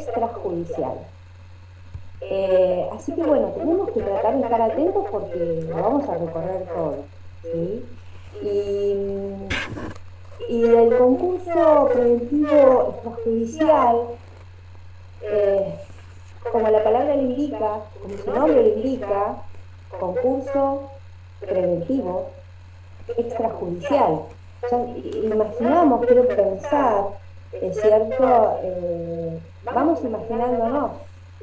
extrajudicial. Así que bueno, tenemos que tratar de estar atentos porque lo vamos a recorrer todo, ¿sí? Y del concurso preventivo extrajudicial, eh, como la palabra le indica, como su nombre le indica, concurso preventivo extrajudicial. Ya imaginamos, quiero pensar, es cierto, vamos imaginándonos,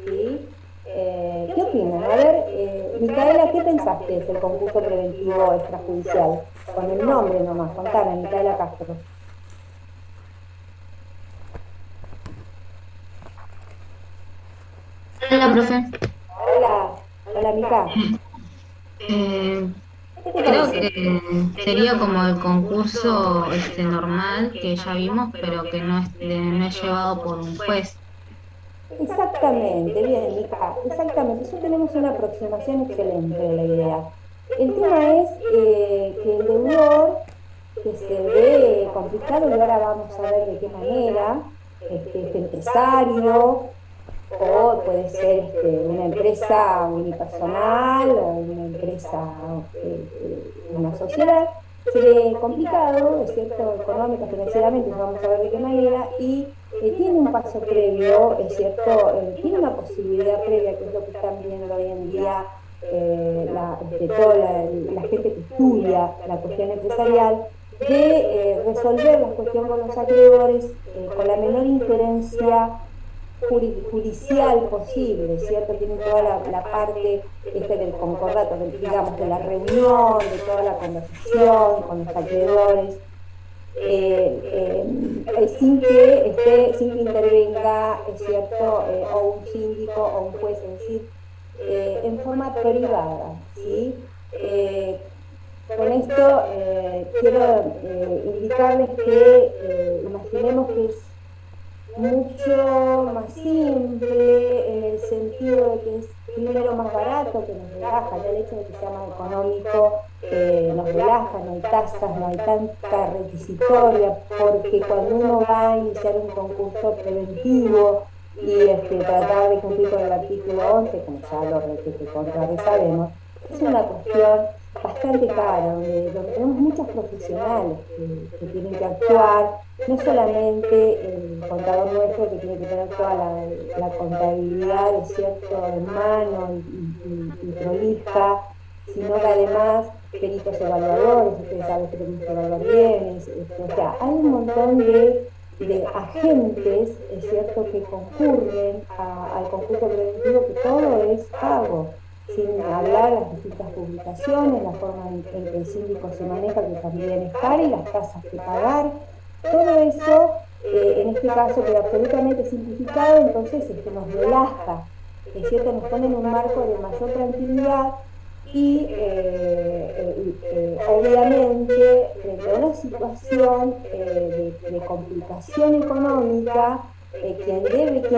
¿sí? ¿Qué opinan? A ver, Micaela, ¿qué pensaste es el concurso preventivo extrajudicial? Con el nombre nomás, contame, Micaela Castro. Hola, profe. Hola, hola Mica, Eh, ¿qué te Creo parece? que sería como el concurso normal que ya vimos, pero que no es llevado por un juez. Exactamente, bien, Mica, exactamente. Ya tenemos una aproximación excelente de la idea. El tema es que el deudor, que se ve complicado, y ahora vamos a ver de qué manera, este empresario, o puede ser una empresa unipersonal o una empresa, una sociedad, se ve complicado, es cierto, económica, financieramente, vamos a ver de qué manera, y tiene un paso previo, es cierto, tiene una posibilidad previa, que es lo que están viendo hoy en día toda la gente que estudia la cuestión empresarial, de resolver la cuestión con los acreedores con la menor injerencia judicial posible, ¿cierto? Tiene toda la parte del concordato, digamos, de la reunión, de toda la conversación con los acreedores, sin que intervenga, es cierto, o un síndico o un juez, es decir, en forma privada, ¿sí? Con esto quiero indicarles que imaginemos que es mucho más simple en el sentido de que es primero más barato, que nos relaja, ya el hecho de que sea más económico nos relaja, no hay tasas, no hay tanta requisitoria, porque cuando uno va a iniciar un concurso preventivo y tratar de cumplir con el artículo 11, como ya lo contra sabemos, es una cuestión bastante cara, donde tenemos muchos profesionales que tienen que actuar, no solamente el contador nuestro que tiene que tener toda la contabilidad, es cierto, en mano y prolija, sino que además peritos evaluadores, ustedes saben que tenemos que evaluar bienes, o sea, hay un montón de agentes, es cierto, que concurren al concurso preventivo, que todo es pago, sin hablar las distintas publicaciones, la forma en que el síndico se maneja, que también es cara, y las tasas que pagar. Todo eso, en este caso, queda absolutamente simplificado, entonces nos relaja, es cierto, nos pone en un marco de mayor tranquilidad y obviamente frente a una situación de complicación económica, quien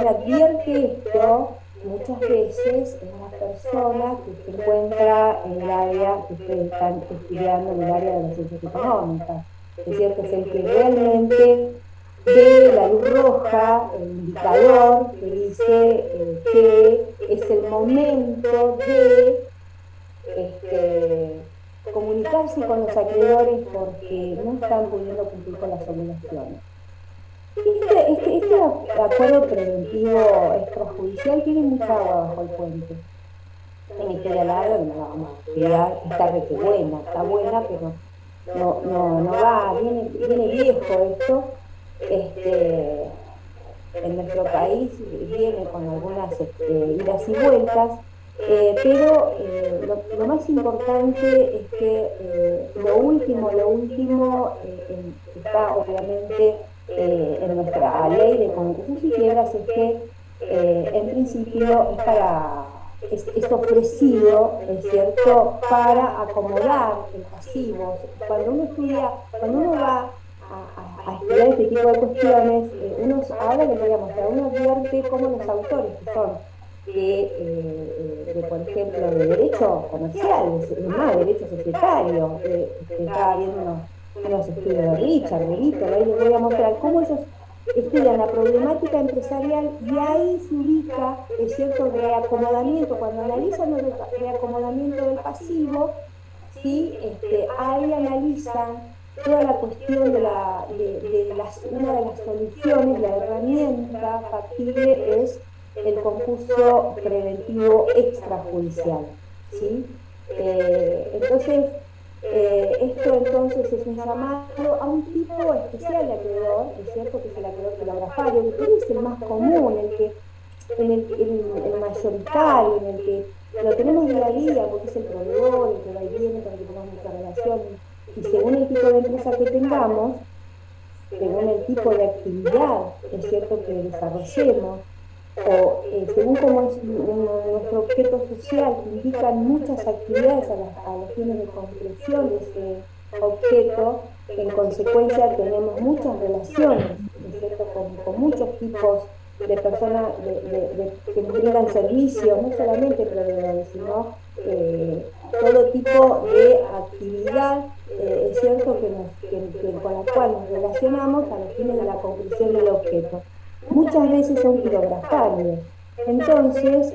advierte esto muchas veces es la persona que se encuentra en el área que ustedes están estudiando, en el área de las ciencias económicas. Es cierto, es el que realmente ve la luz roja, el indicador que dice que es el momento de comunicarse con los acreedores porque no están pudiendo cumplir con las obligaciones. Este acuerdo preventivo extrajudicial tiene mucha agua bajo el puente. Es una historia larga que no la vamos a estudiar, está re que buena, está buena, pero no va, viene viejo esto. Este, en nuestro país viene con algunas idas y vueltas, pero lo más importante es que lo último está obviamente en nuestra ley de concursos y quiebras, es que en principio es ofrecido, es cierto, para acomodar el pasivo. Cuando uno va a estudiar este tipo de cuestiones, ahora les voy a mostrar, uno advierte cómo los autores que son por ejemplo, de derecho comercial, es más, derecho societario, estaba viendo unos estudios de Richard, de Víctor, ahí les voy a mostrar cómo ellos estudian la problemática empresarial y ahí se ubica, es cierto, el reacomodamiento. Cuando analizan el reacomodamiento del pasivo, ¿sí? Ahí analizan toda la cuestión una de las soluciones, la herramienta factible es el concurso preventivo extrajudicial, ¿sí? Entonces, esto entonces es un llamado a un tipo especial de acreedor, es cierto que es el acreedor filografario, que es el más común, el mayoritario, en el que lo tenemos día a día, porque es el proveedor, el que va y viene, con el que tenemos mucha relación, y según el tipo de empresa que tengamos, según el tipo de actividad, es cierto que desarrollemos, o según cómo es nuestro objeto social, que indican muchas actividades a los fines de concreción de ese objeto, en consecuencia tenemos muchas relaciones, ¿es cierto?, con muchos tipos de personas que nos brindan servicios, no solamente proveedores, sino todo tipo de actividad, es cierto, con la cual nos relacionamos a los fines de la concreción del objeto. Muchas veces son quirografarios. Entonces,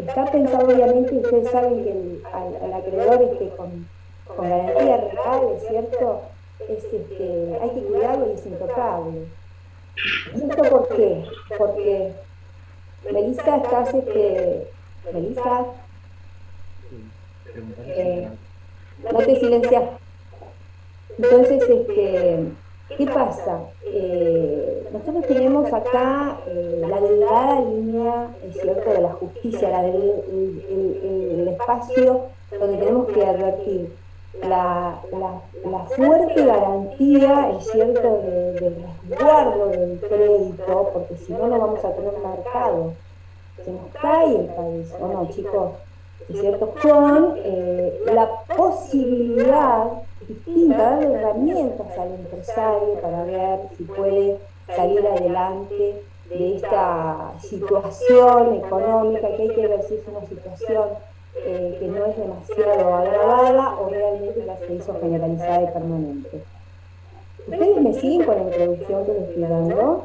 está pensado, obviamente, ustedes saben que al acreedor con garantía real, es cierto, hay que cuidarlo y es intocable. ¿Y esto por qué? Porque, Melissa, Melissa, no te silencias. Entonces, ¿qué pasa? Nosotros tenemos acá la delgada línea, es cierto, de la justicia, el espacio donde tenemos que advertir la fuerte garantía, es cierto, del resguardo del crédito, porque si no, no vamos a tener mercado. Se nos cae el país, ¿o no, chicos? ¿Es cierto? Con la posibilidad distinta, darle herramientas al empresario para ver si puede salir adelante de esta situación económica, que hay que ver si es una situación que no es demasiado agravada o realmente ya se hizo generalizada y permanente. ¿Ustedes me siguen con la introducción que les estoy dando?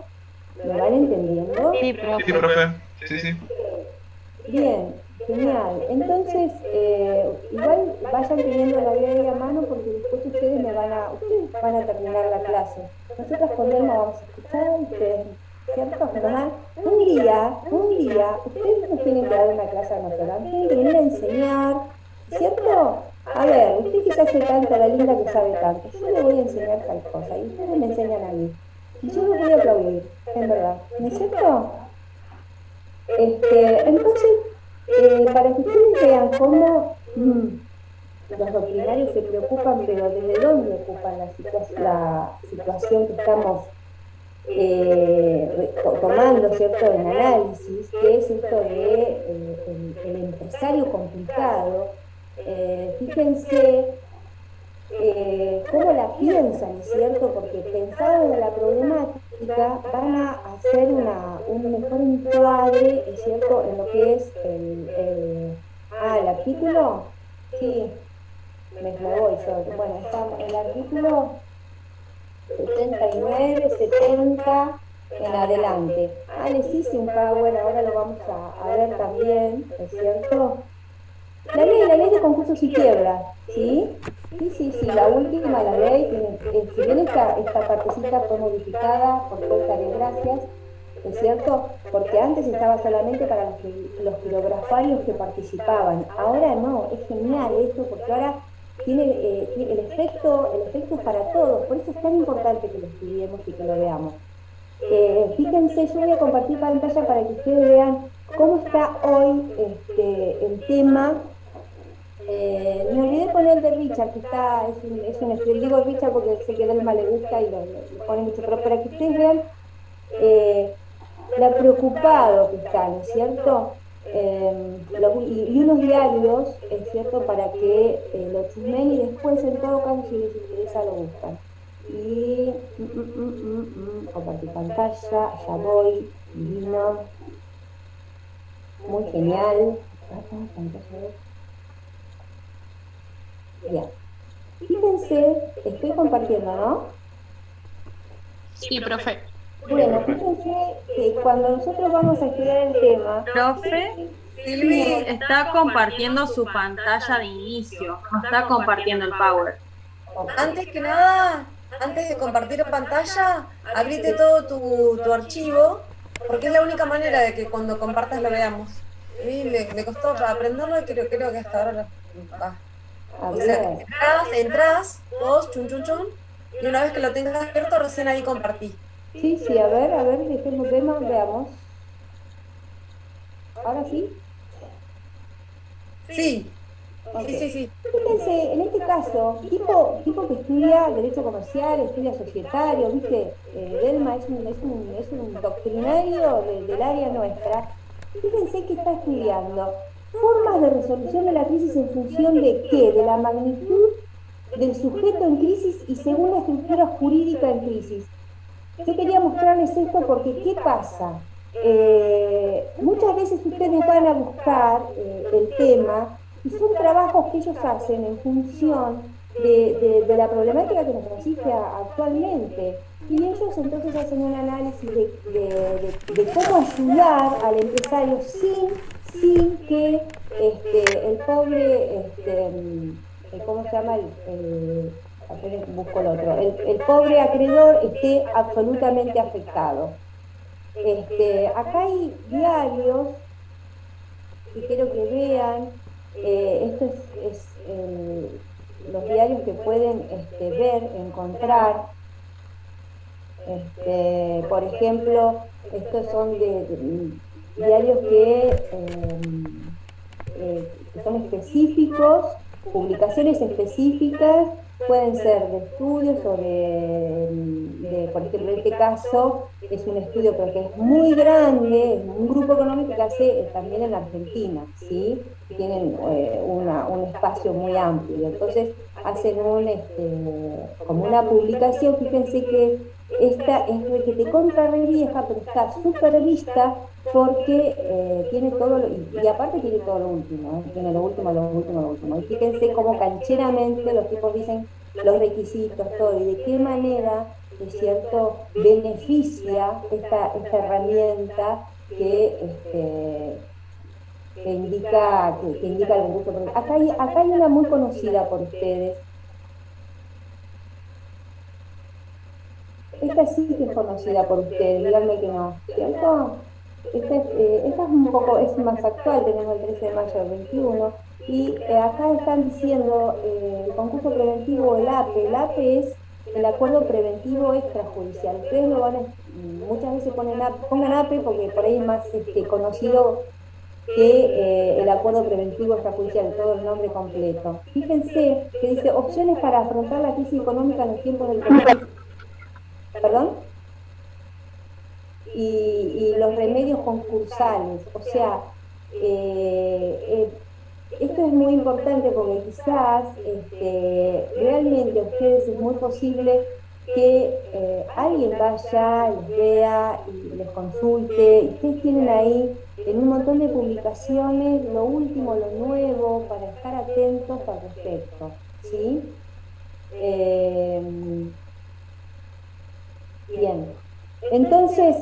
¿Me van entendiendo? Sí, Sí, profe. profe. Sí, sí. Bien, genial. Entonces, igual vayan teniendo la ley a mano porque después ustedes van a terminar la clase. Nosotras con Delma vamos a escuchar, ustedes, ¿cierto? Nos dan un día, ustedes nos tienen que dar una clase a nosotras, tienen que venir a enseñar, ¿cierto? A ver, usted que se hace tanta, la linda que sabe tanto, yo le voy a enseñar tal cosa y ustedes me enseñan a mí. Y yo los voy a aplaudir, en verdad, ¿no es cierto? Entonces, para que ustedes vean cómo los doctrinarios se preocupan, pero desde dónde ocupan la situación que estamos tomando, ¿cierto?, en análisis, que es esto de el empresario complicado. Fíjense cómo la piensan, ¿es cierto? Porque pensado en la problemática van a hacer un mejor encuadre, ¿es cierto?, en lo que es el artículo. Sí, me voy yo. Bueno, estamos en el artículo 69, 70 en adelante. Les hice un power, ahora lo vamos a ver también, ¿es cierto? La ley de concursos y quiebras, ¿sí? Sí, la última, la ley, si bien esta partecita fue modificada por fuerza de gracias, ¿es cierto? Porque antes estaba solamente para los quirografarios que participaban. Ahora no, es genial esto, porque ahora tiene el efecto es para todos, por eso es tan importante que lo estudiemos y que lo veamos. Fíjense, yo voy a compartir pantalla para que ustedes vean cómo está hoy el tema. Me olvidé poner de Richard, que es un estudio, digo Richard porque sé que a Delma le gusta y lo pone mucho, pero para que ustedes vean lo preocupado que está, ¿no es cierto? Y unos diarios, es cierto, para que lo chismen y después, en todo caso, si les interesa, lo buscan. Y compartir pantalla, ya voy, divino, muy genial. Bien. Fíjense, estoy compartiendo, ¿no? Sí, profe. Bueno, fíjense que cuando nosotros vamos a estudiar el tema, Profe, sí, Silvi está compartiendo su pantalla de inicio, no está compartiendo el Power. ok, Antes que nada, antes de compartir pantalla, abrite todo tu archivo, porque es la única manera de que cuando compartas lo veamos. A mí me costó aprenderlo y creo que hasta ahora va. a O sea, ver, entras, vos, chun chun chun, y una vez que lo tengas abierto, recién ahí compartí. sí, sí, a ver, dejemos, veamos, ahora sí, Sí, ok. sí. Fíjense, en este caso, tipo que estudia Derecho Comercial, estudia Societario, ¿viste? Delma es un doctrinario del área nuestra. Fíjense que está estudiando formas de resolución de la crisis en función de qué, de la magnitud del sujeto en crisis y según la estructura jurídica en crisis. Yo quería mostrarles esto porque, ¿qué pasa? Muchas veces ustedes van a buscar el tema y son trabajos que ellos hacen en función de la problemática que nos asiste actualmente. Y ellos entonces hacen un análisis de cómo ayudar al empresario sin que el pobre, ¿cómo se llama? Apenas busco el otro, el pobre acreedor esté absolutamente afectado. Acá hay diarios que quiero que vean, esto los diarios que pueden ver, encontrar, por ejemplo, estos son diarios que son específicos, publicaciones específicas, pueden ser de estudios o por ejemplo, en este caso es un estudio pero que es muy grande, es un grupo económico que hace también en Argentina, ¿sí? Tienen un espacio muy amplio, entonces hacen como una publicación, fíjense que esta es requete contra re vieja, pero está súper vista porque tiene todo, y aparte tiene todo lo último, tiene lo último, lo último, lo último. Y fíjense cómo cancheramente los tipos dicen los requisitos, todo, y de qué manera, es cierto, beneficia esta herramienta que indica el concurso. Acá hay una muy conocida por ustedes. Esta sí que es conocida por ustedes, díganme que no, ¿cierto? Esta es un poco, es más actual, tenemos el 13 de mayo del 21, y acá están diciendo el concurso preventivo, el APE. El APE es el acuerdo preventivo extrajudicial. Ustedes lo van a, muchas veces pongan APE porque por ahí es más conocido que el acuerdo preventivo extrajudicial, todo el nombre completo. Fíjense que dice opciones para afrontar la crisis económica en los tiempos del COVID. ¿Perdón? Y los remedios concursales. O sea, esto es muy importante porque quizás realmente a ustedes es muy posible que alguien vaya, les vea y les consulte. Y ustedes tienen ahí en un montón de publicaciones lo último, lo nuevo, para estar atentos al respecto. ¿Sí? Eh, Bien. Entonces,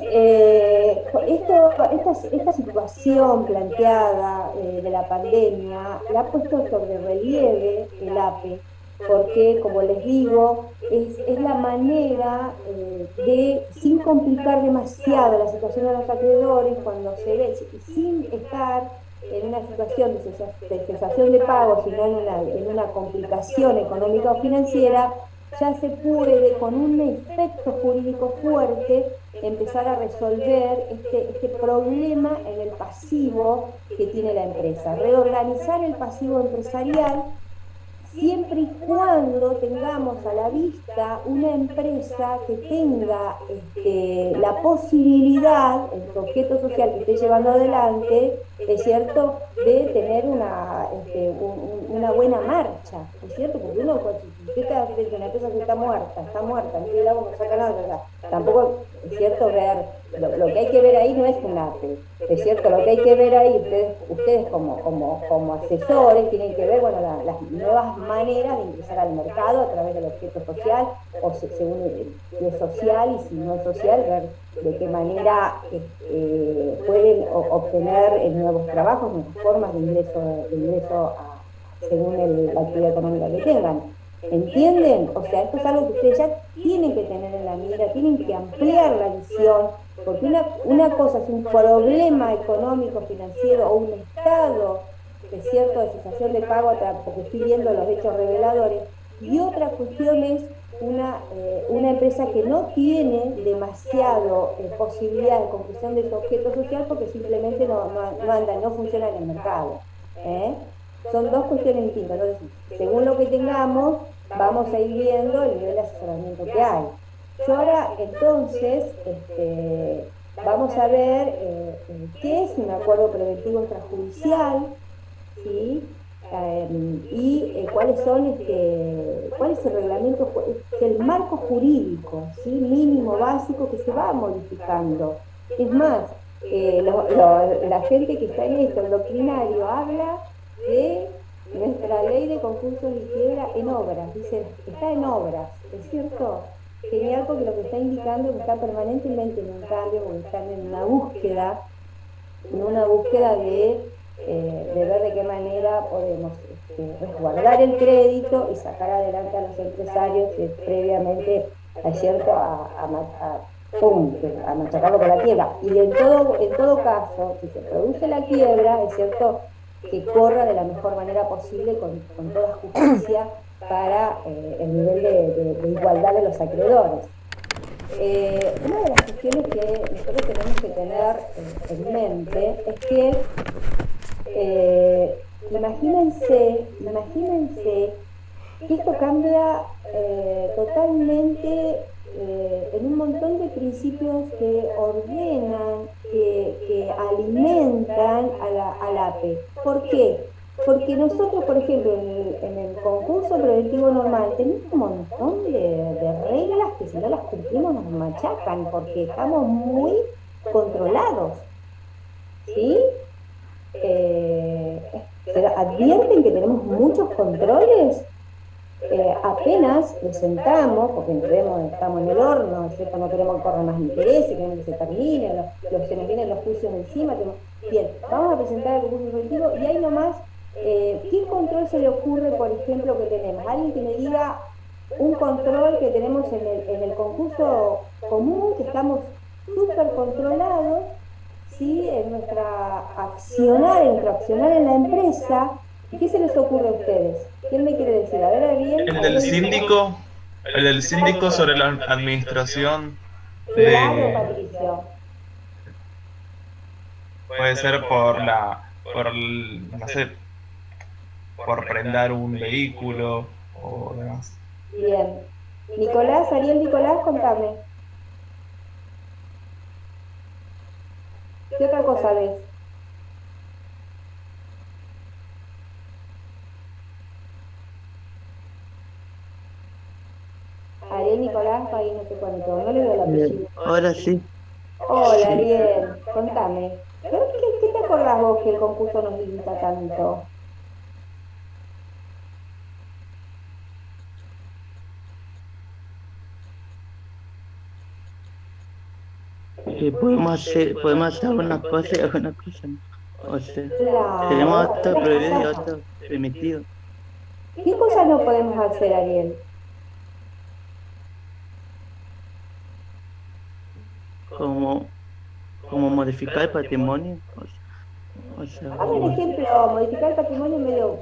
esta situación planteada de la pandemia la ha puesto sobre relieve el APE, porque, como les digo, es la manera sin complicar demasiado la situación de los acreedores, cuando se ve, sin estar en una situación de cesación de pago, sino en una complicación económica o financiera, ya se puede, con un efecto jurídico fuerte, empezar a resolver este problema en el pasivo que tiene la empresa. Reorganizar el pasivo empresarial siempre y cuando tengamos a la vista una empresa que tenga la posibilidad, el objeto social que esté llevando adelante, es cierto, de tener una buena marcha, es cierto, porque uno, si usted está frente a una empresa que está muerta, no tiene agua, no saca nada, tampoco es cierto, ver, lo que hay que ver ahí no es un APE, es cierto, lo que hay que ver ahí, ustedes como asesores tienen que ver, bueno, las nuevas maneras de ingresar al mercado a través del objeto social, o según si es social y si no es social, ver de qué manera pueden obtener nuevos trabajos, nuevas formas de ingreso según la actividad económica que tengan. ¿Entienden? O sea, esto es algo que ustedes ya tienen que tener en la mira, tienen que ampliar la visión, porque una cosa es un problema económico, financiero o un estado, es cierto, de cesación de pago, porque estoy viendo los hechos reveladores, y otra cuestión es una empresa que no tiene demasiado posibilidad de conclusión de su objeto social porque simplemente no anda, no funciona en el mercado. Son dos cuestiones distintas. Entonces, según lo que tengamos, vamos a ir viendo el nivel de asesoramiento que hay. Yo ahora, entonces, vamos a ver qué es un acuerdo preventivo extrajudicial, ¿sí? Y cuáles son, cuál es el reglamento, es el marco jurídico, ¿sí? Mínimo, básico, que se va modificando. Es más, la gente que está en esto, el doctrinario, habla de nuestra ley de concursos y quiebra en obras, dice, está en obras, ¿es cierto? Genial, porque lo que está indicando es que está permanentemente en un cambio, porque están en una búsqueda de ver de qué manera podemos resguardar el crédito y sacar adelante a los empresarios previamente, ¿es cierto?, a machacarlo con la quiebra. Y en todo caso, si se produce la quiebra, es cierto, que corra de la mejor manera posible, con toda justicia, para el nivel de igualdad de los acreedores. Una de las cuestiones que nosotros tenemos que tener en mente es que imagínense que esto cambia totalmente en un montón de principios que ordenan, que alimentan al APE. ¿Por qué? Porque nosotros, por ejemplo, en el concurso preventivo normal, tenemos un montón de reglas que si no las cumplimos nos machacan, porque estamos muy controlados, ¿sí? Advierten que tenemos muchos controles. Apenas les entramos, porque estamos en el horno, ¿cierto? No queremos que corran más intereses, queremos que se terminen, se nos vienen los juicios encima. Bien, vamos a presentar el concurso preventivo y ahí nomás, ¿qué control se le ocurre, por ejemplo, que tenemos? Alguien que me diga un control que tenemos en el concurso común, que estamos súper controlados, ¿sí? En nuestro accionar en la empresa. ¿Qué se les ocurre a ustedes? ¿Quién me quiere decir? A ver, Ariel. El del síndico sobre la administración Claro, de... Patricio. Puede ser no sé, por prendar un vehículo o demás. Bien. Nicolás, Ariel, Nicolás, contame. ¿Qué otra cosa ves? Ariel, Nicolás, ahí no te cuento, no le veo el apellido. Ahora sí. Hola, Ariel, contame. ¿Qué te acordás vos que el concurso nos limita tanto? Podemos hacer algunas cosas y algunas cosas no. O sea, Claro. tenemos otro prohibido y otro permitido. ¿Qué cosas no podemos hacer, Ariel? Como modificar el patrimonio. Dame un ejemplo, modificar el patrimonio medio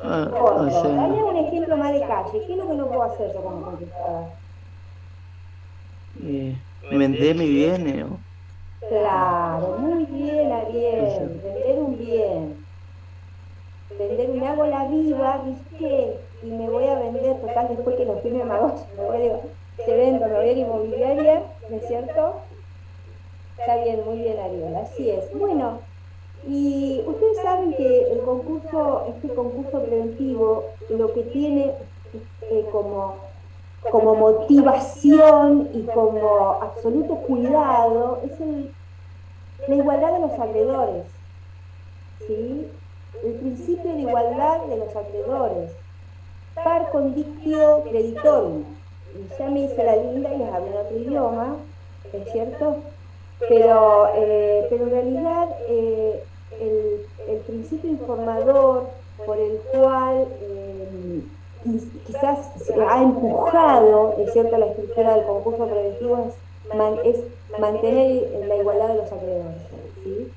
corto. Dame un ejemplo más de calle. ¿Qué es lo que no puedo hacer yo como conquistadora? Vender mi bien. Claro, muy bien, Ariel. Vender un bien. Me hago la viva, ¿viste? Y me voy a vender, total, después que los firme Magocha, me voy a la inmobiliaria, ¿no es cierto? Está bien, muy bien, Ariel, así es. Bueno, y ustedes saben que este concurso preventivo, lo que tiene como como motivación y como absoluto cuidado, es la igualdad de los acreedores, ¿sí? El principio de igualdad de los acreedores, par conditio creditorum. Y ya me hice la linda y les hablé en otro idioma, ¿es cierto? Pero en realidad el principio informador por el cual quizás se ha empujado, es cierto, la estructura del concurso preventivo es mantener la igualdad de los acreedores, ¿sí?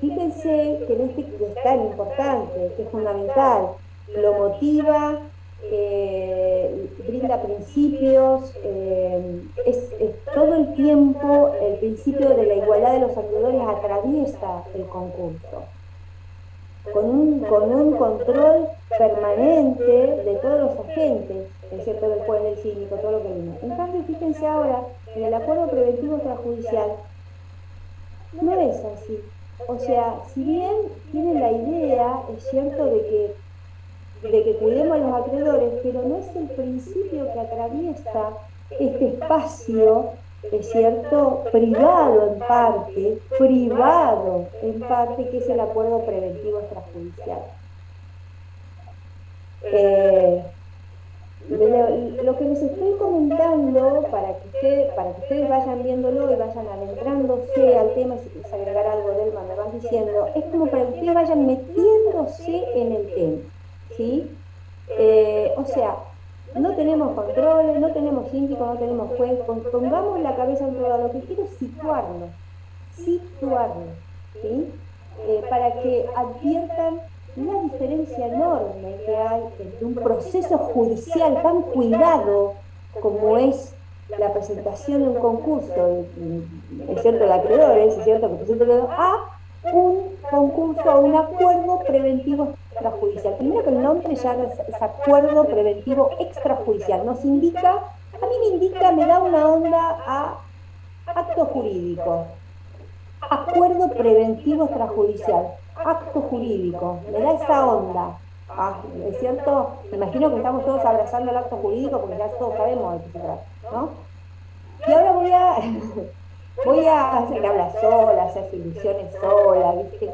Fíjense que en este que es tan importante, que es fundamental, lo motiva, brinda principios, todo el tiempo el principio de la igualdad de los acreedores atraviesa el concurso, con un control permanente de todos los agentes, es cierto, del juez, del síndico, todo lo que vino. En cambio, fíjense ahora, en el acuerdo preventivo extrajudicial, no es así. O sea, si bien tiene la idea, es cierto, de que cuidemos a los acreedores, pero no es el principio que atraviesa este espacio, es cierto, privado en parte, que es el acuerdo preventivo extrajudicial. Lo que les estoy comentando, para que ustedes vayan viéndolo y vayan adentrándose al tema, y si quieres agregar algo, Delma, me van diciendo, es como para que ustedes vayan metiéndose en el tema, ¿sí? O sea, no tenemos controles, no tenemos síndico, no tenemos juez, pongamos la cabeza en todo. Lo que quiero es situarnos, ¿sí? Para que adviertan la diferencia enorme que hay entre un proceso judicial tan cuidado como es la presentación de un concurso, es cierto, de acreedores, es cierto, que presenta a un concurso, a un acuerdo preventivo extrajudicial. Primero que el nombre ya es acuerdo preventivo extrajudicial, nos indica, a mí me indica, me da una onda a acto jurídico. Acuerdo preventivo extrajudicial, acto jurídico, me da esa onda. Es cierto, me imagino que estamos todos abrazando el acto jurídico porque ya todos sabemos de qué se trata, ¿no? Y ahora voy a hacer que habla sola, hacer ilusiones sola, ¿viste?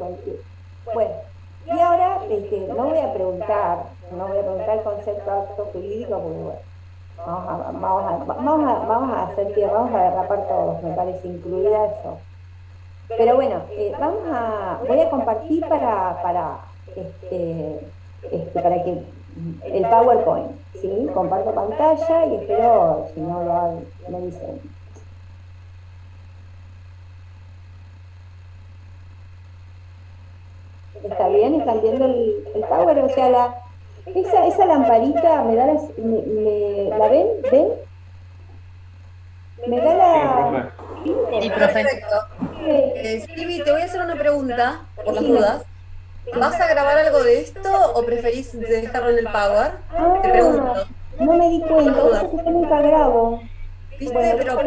Bueno, y ahora no voy a preguntar el concepto de acto jurídico porque, bueno, vamos a derrapar todos, me parece, incluida eso. Pero bueno, voy a compartir para que el PowerPoint, ¿sí? Comparto pantalla y espero, si no lo hago, me dicen. ¿Está bien? ¿Están viendo el Power? O sea, esa lamparita me da ¿la ven? ¿Ven? Me da la... Sí, perfecto. Silvi, te voy a hacer una pregunta, por las dudas. ¿Vas a grabar algo de esto o preferís dejarlo en el Power? Te pregunto. No me di cuenta, porque yo nunca grabo. ¿Viste? Bueno, Pero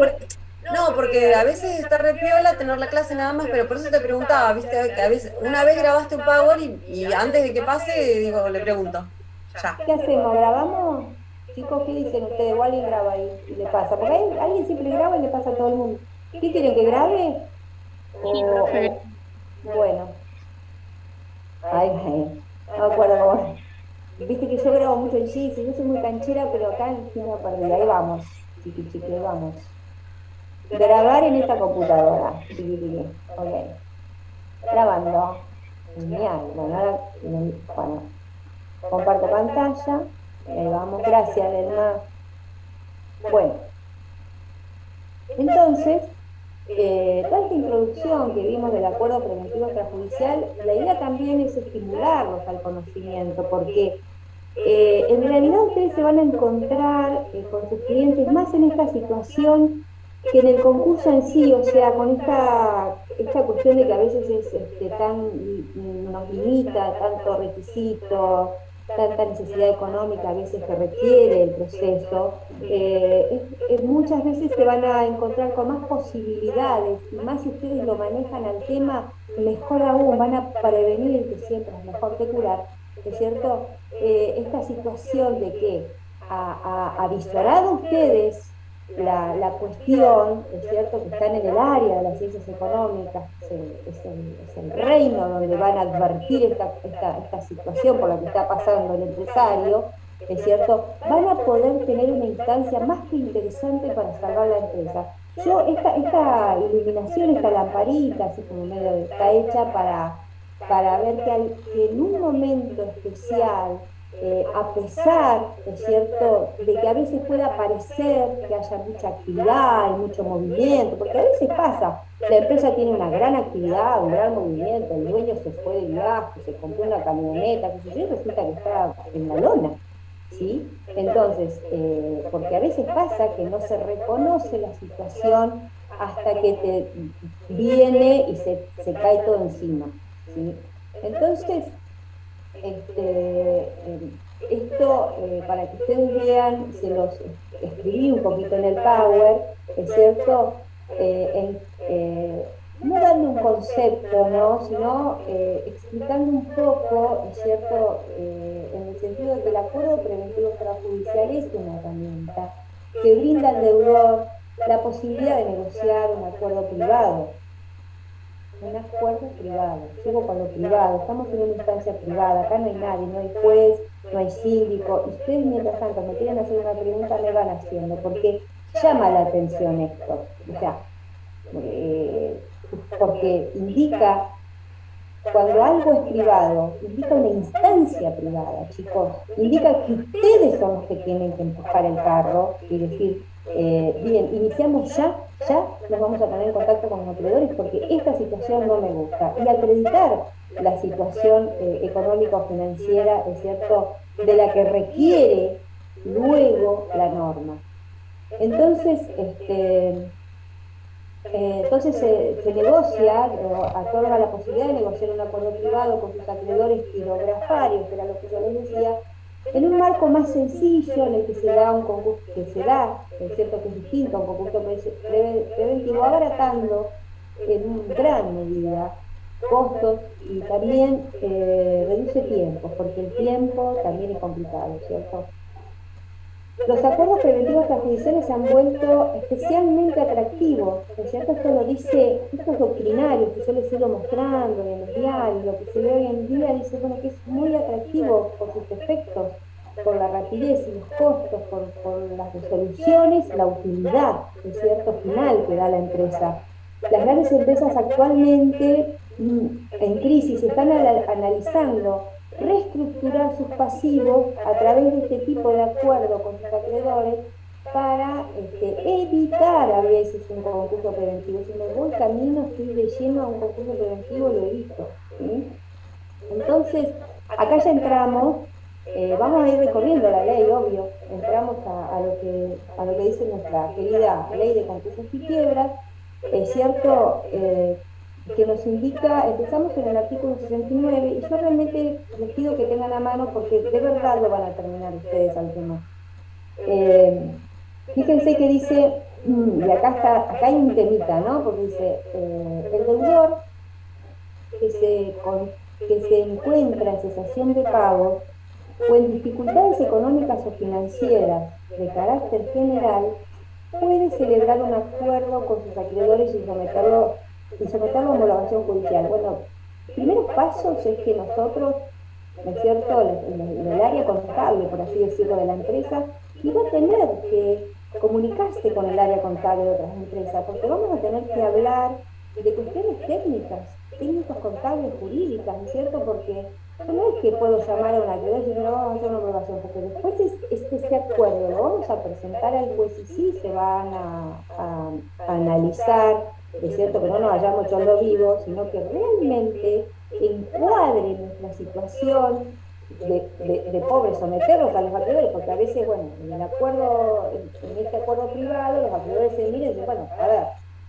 no, porque a veces está re piola tener la clase nada más, pero por eso te preguntaba, ¿viste? Que a veces, una vez grabaste un Power y antes de que pase, digo, le pregunto. Ya. ¿Qué hacemos? ¿Grabamos? Chicos, ¿qué dicen ustedes? Igual alguien graba ahí y le pasa. Porque alguien siempre graba y le pasa a todo el mundo. ¿Qué quieren que grabe? Bueno. Ay, no me acuerdo cómo. Viste que yo grabo mucho en Gis y yo soy muy canchera, pero acá en Gino perdí. Ahí vamos, chiqui, ahí vamos. Grabar en esta computadora. Chiqui. Ok. Grabando. Genial. Bueno, comparto pantalla. Ahí vamos. Gracias, Elma. Bueno. Entonces, toda esta introducción que vimos del acuerdo preventivo extrajudicial, la idea también es estimularlos al conocimiento, porque en realidad ustedes se van a encontrar con sus clientes más en esta situación que en el concurso en sí, o sea, con esta cuestión de que a veces nos limita tanto requisito, tanta necesidad económica a veces que requiere el proceso, muchas veces se van a encontrar con más posibilidades, y más si ustedes lo manejan al tema, mejor aún, van a prevenir, que siempre es mejor que curar, ¿es cierto? Esta situación de que avisorado ustedes la cuestión, es cierto, que están en el área de las ciencias económicas, es el reino donde van a advertir esta situación por la que está pasando el empresario, es cierto, van a poder tener una instancia más que interesante para salvar la empresa. Esta iluminación, esta lamparita, así como medio está hecha para ver que en un momento especial, a pesar, es cierto, de que a veces pueda parecer que haya mucha actividad y mucho movimiento, porque a veces pasa, la empresa tiene una gran actividad, un gran movimiento, el dueño se fue de viaje, se compró una camioneta, que se resulta que está en la lona, ¿sí? Entonces, porque a veces pasa que no se reconoce la situación hasta que te viene y se cae todo encima, ¿sí? Entonces, esto, para que ustedes vean, se los escribí un poquito en el Power, es cierto, no dando un concepto, ¿no? Sino explicando un poco, es cierto, en el sentido de que el acuerdo preventivo extrajudicial es una herramienta que brinda al deudor la posibilidad de negociar un acuerdo privado. Un acuerdo privado, sigo con lo privado, estamos en una instancia privada, acá no hay nadie, no hay juez, no hay síndico, y ustedes mientras tanto me quieren hacer una pregunta, me van haciendo, porque llama la atención esto, o sea, porque indica, cuando algo es privado, indica una instancia privada, chicos, indica que ustedes son los que tienen que empujar el carro y decir, bien, iniciamos ya nos vamos a poner en contacto con los acreedores porque esta situación no me gusta. Y acreditar la situación económico-financiera, es cierto, de la que requiere luego la norma. Entonces, se negocia, otorga la posibilidad de negociar un acuerdo privado con sus acreedores quirografarios, que era lo que yo les decía, en un marco más sencillo en el que se da un concurso, es cierto que es distinto a un concurso preventivo, abaratando en gran medida costos y también reduce tiempos, porque el tiempo también es complicado, ¿cierto? Los acuerdos preventivos extrajudiciales se han vuelto especialmente atractivos, ¿no es cierto? Esto lo dice, estos doctrinarios que yo les he ido mostrando en los diarios, lo que se ve hoy en día, dice, bueno, que es muy atractivo por sus efectos, por la rapidez y los costos, por las resoluciones, la utilidad, ¿no es cierto?, final que da la empresa. Las grandes empresas actualmente en crisis están analizando reestructurar sus pasivos a través de este tipo de acuerdo con sus acreedores para evitar a veces un concurso preventivo. Si me voy camino, estoy de lleno a un concurso preventivo, lo he visto, ¿sí? Entonces, acá ya entramos, vamos a ir recorriendo la ley, obvio, entramos a lo que dice nuestra querida ley de concursos y quiebras, es cierto, que nos indica, empezamos en el artículo 69, y yo realmente les pido que tengan a mano porque de verdad lo van a terminar ustedes al tema. Fíjense que dice, y acá hay un temita, ¿no? Porque dice, el deudor que se encuentra en cesación de pagos o en dificultades económicas o financieras de carácter general, puede celebrar un acuerdo con sus acreedores y someterlo a homologación judicial. Bueno, primeros pasos es que nosotros, ¿no es cierto?, el área contable, por así decirlo, de la empresa, iba a tener que comunicarse con el área contable de otras empresas, porque vamos a tener que hablar de cuestiones técnicos contables, jurídicas, ¿no es cierto?, porque no es que puedo llamar a un acreedor y decir, no, vamos a hacer una homologación, porque después este acuerdo lo vamos a presentar al juez y sí se van a analizar, es cierto, que no nos hayamos hecho lo vivo, sino que realmente encuadre nuestra situación de pobres, someterlos a los acreedores, porque a veces, bueno, en este acuerdo privado, los acreedores se miran y dicen, bueno, a ver,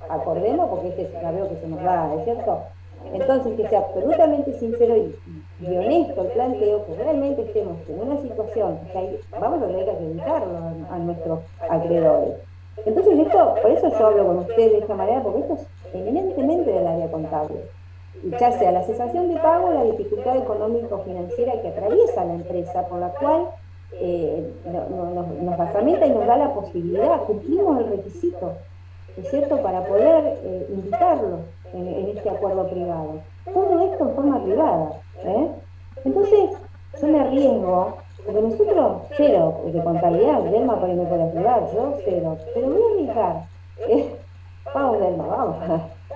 acordemos porque ya veo que se nos va, ¿es cierto? Entonces, que sea absolutamente sincero y honesto el planteo, que realmente estemos en una situación que ahí vamos a tener que acreditarlo a nuestros acreedores. Entonces, por eso yo hablo con ustedes de esta manera, porque esto es eminentemente del área contable. Ya sea la cesación de pago o la dificultad económico-financiera que atraviesa la empresa, por la cual nos basamenta y nos da la posibilidad, cumplimos el requisito, ¿no es cierto?, para poder invitarlo en este acuerdo privado. Todo esto en forma privada. Entonces, yo me arriesgo, porque nosotros cero de contabilidad, Delma por ahí me puede ayudar, yo cero, pero voy a arriesgar. Vamos, Delma, vamos.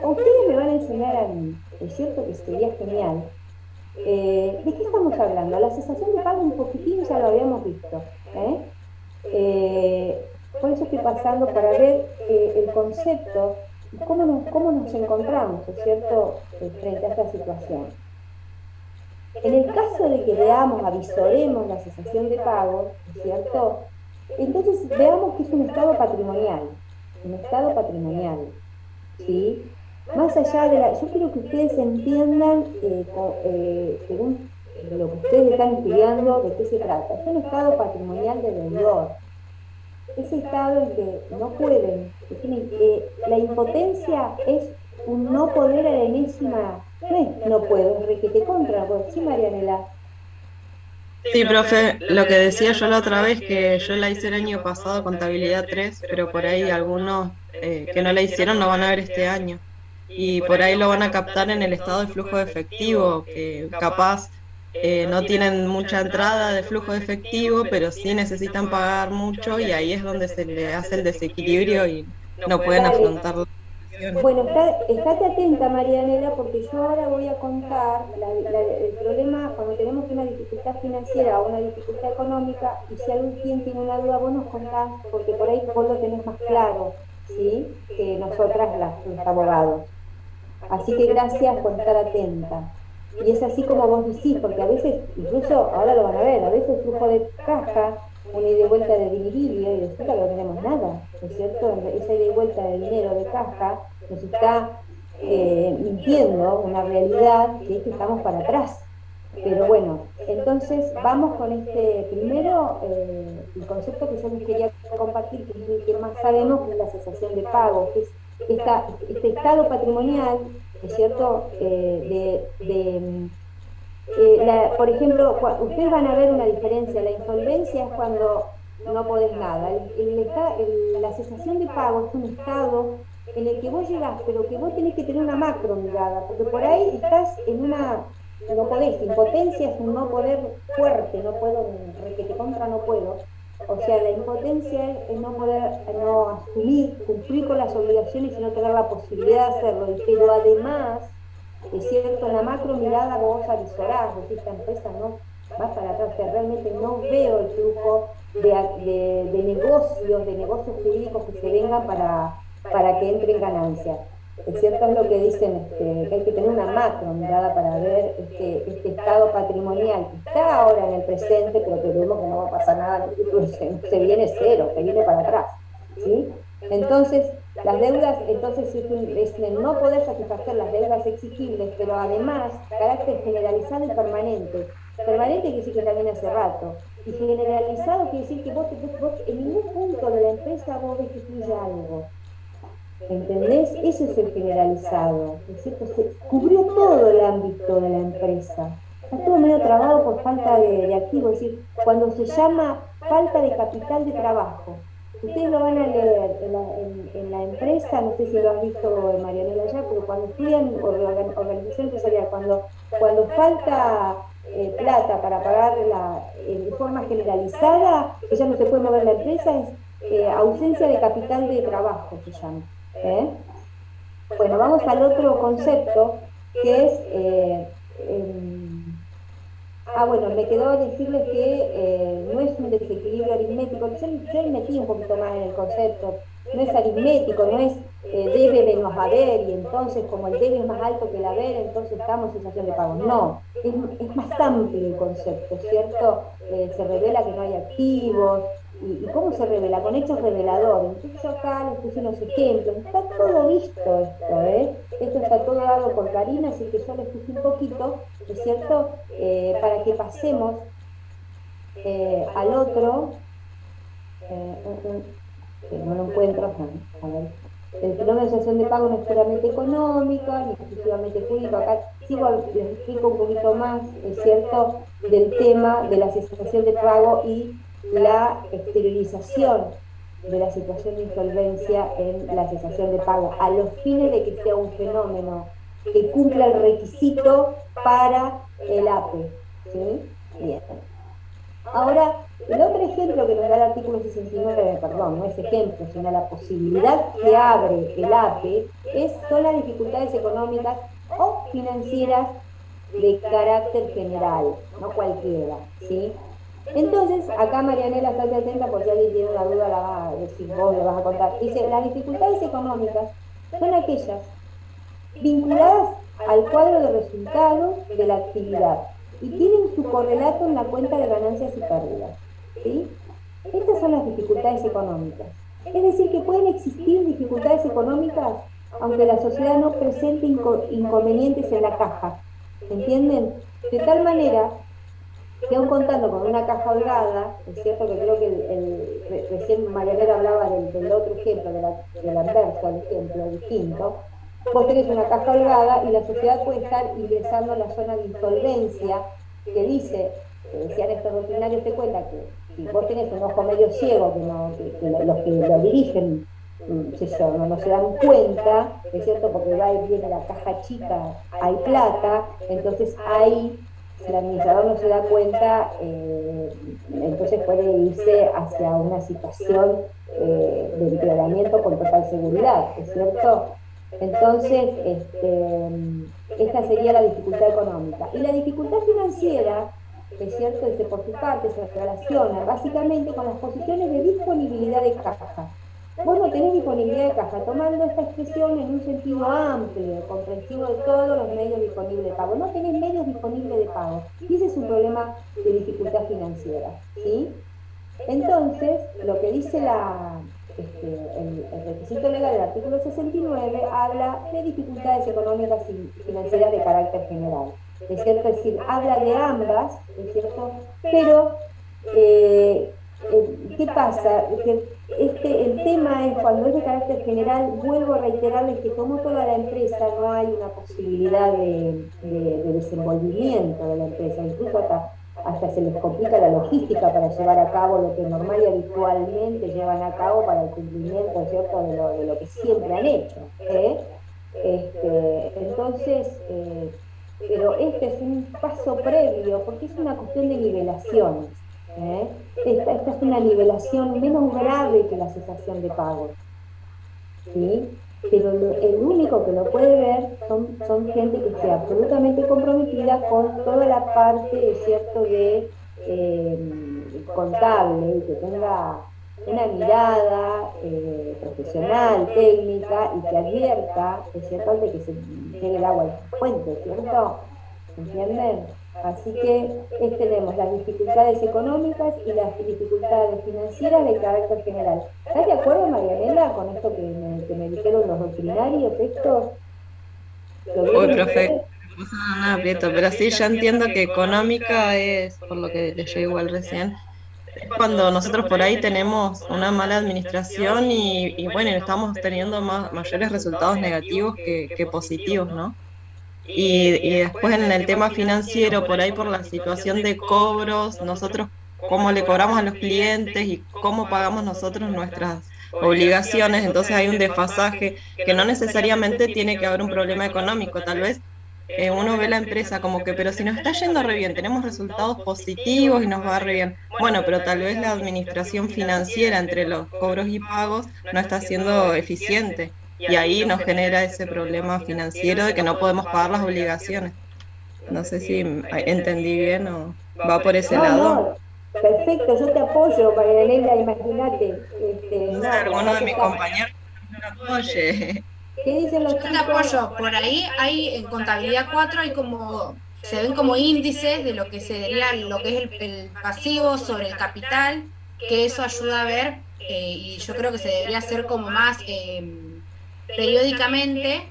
Ustedes me van a enseñar a mí, es cierto que sería genial. ¿De qué estamos hablando? La cesación de pago un poquitín ya lo habíamos visto. Por eso estoy pasando para ver el concepto y cómo nos encontramos, ¿es cierto?, frente a esta situación. En el caso de que veamos, avisoremos la cesación de pago, ¿es cierto?, entonces veamos que es un estado patrimonial, ¿sí? Más allá de yo quiero que ustedes entiendan, según lo que ustedes están estudiando, de qué se trata. Es un estado patrimonial de deudor. Ese estado en que no pueden, la impotencia es un no poder a la enésima, no puedo, es requete contra, ¿sí, Marianela? Sí, profe, lo que decía yo la otra vez, que yo la hice el año pasado, contabilidad 3, pero por ahí algunos que no la hicieron no van a ver este año. Y por ahí lo van a captar en el estado de flujo de efectivo, que capaz no tienen mucha entrada de flujo de efectivo, pero sí necesitan pagar mucho y ahí es donde se le hace el desequilibrio y no pueden Dale. afrontar la situación. Bueno, estate atenta, Marianela, porque yo ahora voy a contar el problema cuando tenemos una dificultad financiera o una dificultad económica, y si alguien tiene una duda, vos nos contás, porque por ahí vos lo tenés más claro, ¿sí?, que nosotras los abogados. Así que gracias por estar atenta. Y es así como vos decís, porque a veces, incluso ahora lo van a ver, a veces el flujo de caja, una ida y vuelta de dividible, y resulta que no tenemos nada, ¿no es cierto? Esa ida y vuelta de dinero de caja nos está mintiendo una realidad que es que estamos para atrás. Pero bueno, entonces vamos con este primero, el concepto que yo les quería compartir, que es el que más sabemos, que es la cesación de pago, que es este estado patrimonial, ¿es cierto?, por ejemplo, ustedes van a ver una diferencia. La insolvencia es cuando no podés nada. La cesación de pago es un estado en el que vos llegás, pero que vos tenés que tener una macro mirada, porque por ahí estás en una, no podés, impotencia es un no poder fuerte, no puedo, requete contra no puedo. O sea, la impotencia es no poder, no asumir, cumplir con las obligaciones y no tener la posibilidad de hacerlo. Pero además, es cierto, en la macro mirada vos avisorás, decís, esta empresa no va para atrás, o sea, realmente no veo el flujo de negocios jurídicos que se vengan para que entre en ganancia. Es cierto, es lo que dicen, que hay que tener una macro mirada para ver este estado patrimonial que está ahora en el presente, pero que vemos que no va a pasar nada en el futuro, se viene cero, se viene para atrás, ¿sí? Entonces, las deudas, entonces es el no poder satisfacer las deudas exigibles, pero además, carácter generalizado y permanente. Permanente quiere decir que también hace rato, y generalizado quiere decir que vos en ningún punto de la empresa vos ves que fluye algo. ¿Entendés? Ese es el generalizado, es cierto, se cubrió todo el ámbito de la empresa. Está todo medio trabado por falta de activo, es decir, cuando se llama falta de capital de trabajo. Ustedes lo van a leer en la empresa, no sé si lo han visto, Marianela, ya, pero cuando estudian organización empresarial, cuando falta plata para pagar de forma generalizada, que ya no se puede mover la empresa, es ausencia de capital de trabajo, se llama. Bueno, vamos al otro concepto, que es... bueno, me quedó decirles que no es un desequilibrio aritmético. Yo metí un poquito más en el concepto. No es aritmético, no es debe menos haber, y entonces como el debe es más alto que el haber, entonces estamos en situación de pago. No, es más amplio el concepto, ¿cierto? Se revela que no hay activos. ¿Y cómo se revela? Con hechos reveladores. Entonces yo acá les puse unos ejemplos. Está todo visto esto, ¿eh? Esto está todo dado por Karina, así que yo les puse un poquito, ¿no es cierto?, para que pasemos al otro, que no lo encuentro, a ver, El fenómeno de asociación de pago no es puramente económica, ni exclusivamente jurídico. Acá les explico un poquito más, es cierto, del tema de la cesación de pago y la exteriorización de la situación de insolvencia en la cesación de pago, a los fines de que sea un fenómeno que cumpla el requisito para el APE. ¿Sí? Bien. Ahora, el otro ejemplo que nos da el artículo 69, perdón, no es ejemplo, sino la posibilidad que abre el APE, son las dificultades económicas o financieras de carácter general, no cualquiera, ¿sí? Entonces, acá Marianela, estate atenta por si alguien tiene una duda, la va a decir vos, le vas a contar. Dice, las dificultades económicas son aquellas vinculadas al cuadro de resultados de la actividad y tienen su correlato en la cuenta de ganancias y pérdidas, ¿sí? Estas son las dificultades económicas. Es decir, que pueden existir dificultades económicas aunque la sociedad no presente inconvenientes en la caja, ¿entienden? De tal manera que aún contando con una caja holgada, es cierto que creo que recién Marianela hablaba del otro ejemplo, del anverso, al ejemplo distinto, vos tenés una caja holgada y la sociedad puede estar ingresando a la zona de insolvencia, que dice, decían estos doctrinarios, te cuenta que si vos tenés un ojo medio ciego, que los que lo dirigen, no se dan cuenta, es cierto, porque va y viene la caja chica, hay plata, entonces ahí, si el administrador no se da cuenta, entonces puede irse hacia una situación de empeoramiento con total seguridad, ¿es cierto? Entonces, esta sería la dificultad económica. Y la dificultad financiera, es cierto, por su parte se relaciona básicamente con las posiciones de disponibilidad de caja. Vos no tenés disponibilidad de caja, tomando esta expresión en un sentido amplio, comprensivo de todos los medios disponibles de pago. No tenés medios disponibles de pago. Y ese es un problema de dificultad financiera, ¿sí? Entonces, lo que dice el requisito legal del artículo 69 habla de dificultades económicas y financieras de carácter general. ¿Es cierto? Es decir, habla de ambas, ¿es cierto? Pero, ¿qué pasa? El tema es, cuando es de carácter general, vuelvo a reiterarles que como toda la empresa no hay una posibilidad de desenvolvimiento de la empresa, incluso hasta se les complica la logística para llevar a cabo lo que normal y habitualmente llevan a cabo para el cumplimiento, ¿cierto?, de lo que siempre han hecho. Entonces, pero este es un paso previo, porque es una cuestión de nivelaciones. Esta es una nivelación menos grave que la cesación de pagos, ¿sí? Pero el único que lo puede ver son gente que esté absolutamente comprometida con toda la parte, ¿cierto?, de contable, y que tenga una mirada profesional, técnica, y que advierta, ¿es cierto?, de que se llegue el agua al puente, ¿cierto? ¿Entienden? Así que tenemos las dificultades económicas y las dificultades financieras de carácter general. ¿Estás de acuerdo, Marianela, con esto que me dijeron los doctrinarios, estos? Uy, profe, no pasa nada, aprieto, pero sí, yo entiendo que económica es, por lo que leyó igual recién, es cuando nosotros por ahí tenemos una mala administración y bueno, estamos teniendo mayores resultados negativos que positivos, ¿no? Y después en el tema financiero, por ahí por la situación de cobros, nosotros cómo le cobramos a los clientes y cómo pagamos nosotros nuestras obligaciones, entonces hay un desfasaje que no necesariamente tiene que haber un problema económico, tal vez uno ve la empresa como que, pero si nos está yendo re bien, tenemos resultados positivos y nos va re bien, bueno, pero tal vez la administración financiera entre los cobros y pagos no está siendo eficiente. Y ahí nos genera ese problema financiero de que no podemos pagar las obligaciones. No sé si entendí bien o va por ese lado. No, perfecto, yo te apoyo, Marianela, imagínate. No sé, alguno de mis compañeros me apoye. ¿Qué dicen los Yo te chicos? apoyo, por ahí hay en contabilidad 4 hay se ven como índices de lo que sería lo que es el pasivo sobre el capital, que eso ayuda a ver, y yo creo que se debería hacer como más periódicamente,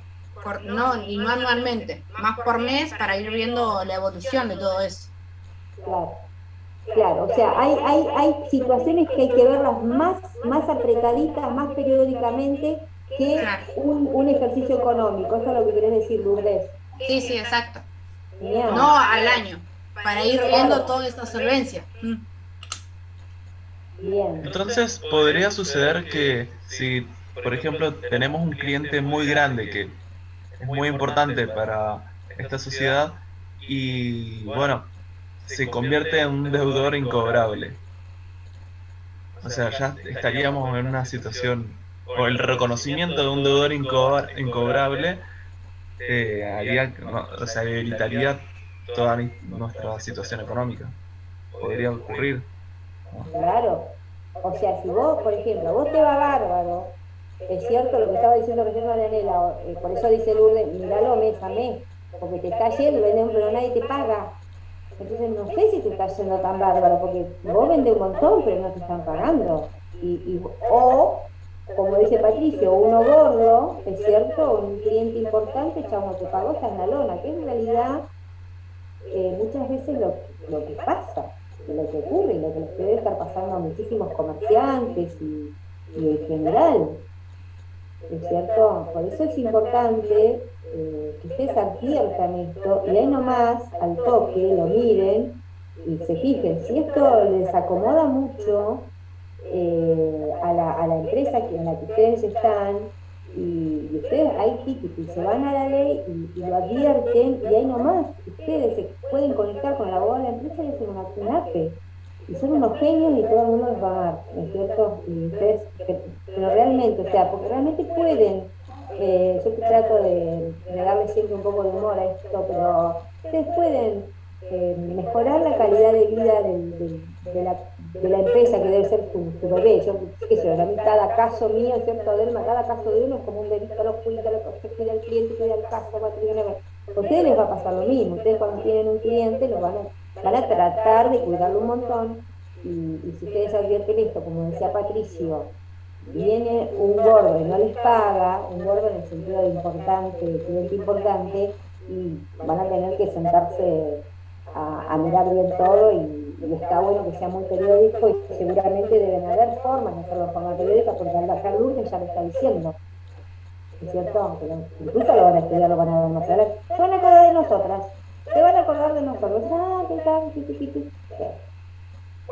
no anualmente, más por mes, para ir viendo la evolución de todo eso. Claro, o sea, hay situaciones que hay que verlas más apretaditas, más periódicamente, que Claro. un ejercicio económico. Eso es lo que querés decir, Lourdes. Sí, sí, exacto. Genial. No al año, para ir viendo Claro. toda esta solvencia. Bien. Entonces, podría suceder que si, por ejemplo, tenemos un cliente muy grande que es muy importante para esta sociedad y, bueno, se convierte en un deudor incobrable. O sea, ya estaríamos en una situación, o el reconocimiento de un deudor incobrable haría, o sea, debilitaría toda nuestra situación económica. Podría ocurrir, ¿no? Claro. O sea, si vos, por ejemplo, vos te va bárbaro, es cierto lo que estaba diciendo recién Marianela, por eso dice Lourdes, miralo mes a mes, porque te está yendo, pero nadie te paga. Entonces no sé si te está yendo tan bárbaro, porque vos vendés un montón, pero no te están pagando. O, como dice Patricio, uno gordo, es cierto, un cliente importante, chamo, te pagó, está en la lona, que en realidad muchas veces lo que pasa, lo que ocurre, y lo que les debe estar pasando a muchísimos comerciantes y en general, ¿es cierto? Por eso es importante que ustedes adviertan esto y ahí nomás, al toque, lo miren y se fijen. Si esto les acomoda mucho a la empresa en la que ustedes están y ustedes ahí y se van a la ley y lo advierten y ahí nomás ustedes se pueden conectar con el abogado de la empresa y hacen un APE. Y son unos genios y todo el mundo los va a amar, ¿no es cierto? Y ustedes, pero realmente, o sea, porque realmente pueden, yo que trato de darle siempre un poco de humor a esto, pero ustedes pueden mejorar la calidad de vida de la empresa que debe ser tu bebé. Yo, qué sé yo, a mí cada caso mío, ¿cierto, Delma? Cada caso de uno es como un bebito, lo cuida, lo cuida al cliente, cuida el caso, a ustedes les va a pasar lo mismo. Ustedes cuando tienen un cliente los van a tratar de cuidarlo un montón y si ustedes advierten esto, como decía Patricio, viene un gordo y no les paga, un gordo en el sentido de importante, de cliente importante, y van a tener que sentarse a mirar bien todo y está bueno que sea muy periódico y seguramente deben haber formas de hacerlo de forma periódica porque acá Lourdes ya lo está diciendo. ¿Es cierto? Pero incluso lo van a estudiar, lo van a ver más adelante. Se van a acordar de nosotras. Se van a acordar de nosotros. Ah, qué tal,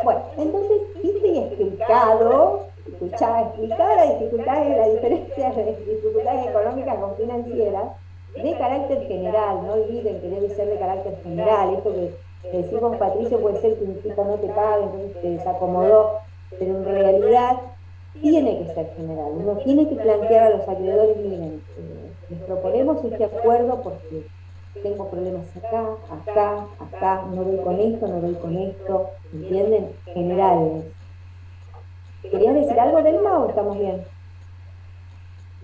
bueno, entonces, viste y explicado, explicada las dificultades, las diferencias de dificultades económicas con financieras, de carácter general, no olviden que debe ser de carácter general, esto que decimos Patricio puede ser que un tipo no te pague, entonces te desacomodó, pero en realidad tiene que ser general, uno tiene que plantear a los acreedores, miren, les proponemos este acuerdo porque tengo problemas acá, no doy con esto, ¿entienden? Generales. ¿Querías decir algo, Delma, o estamos bien?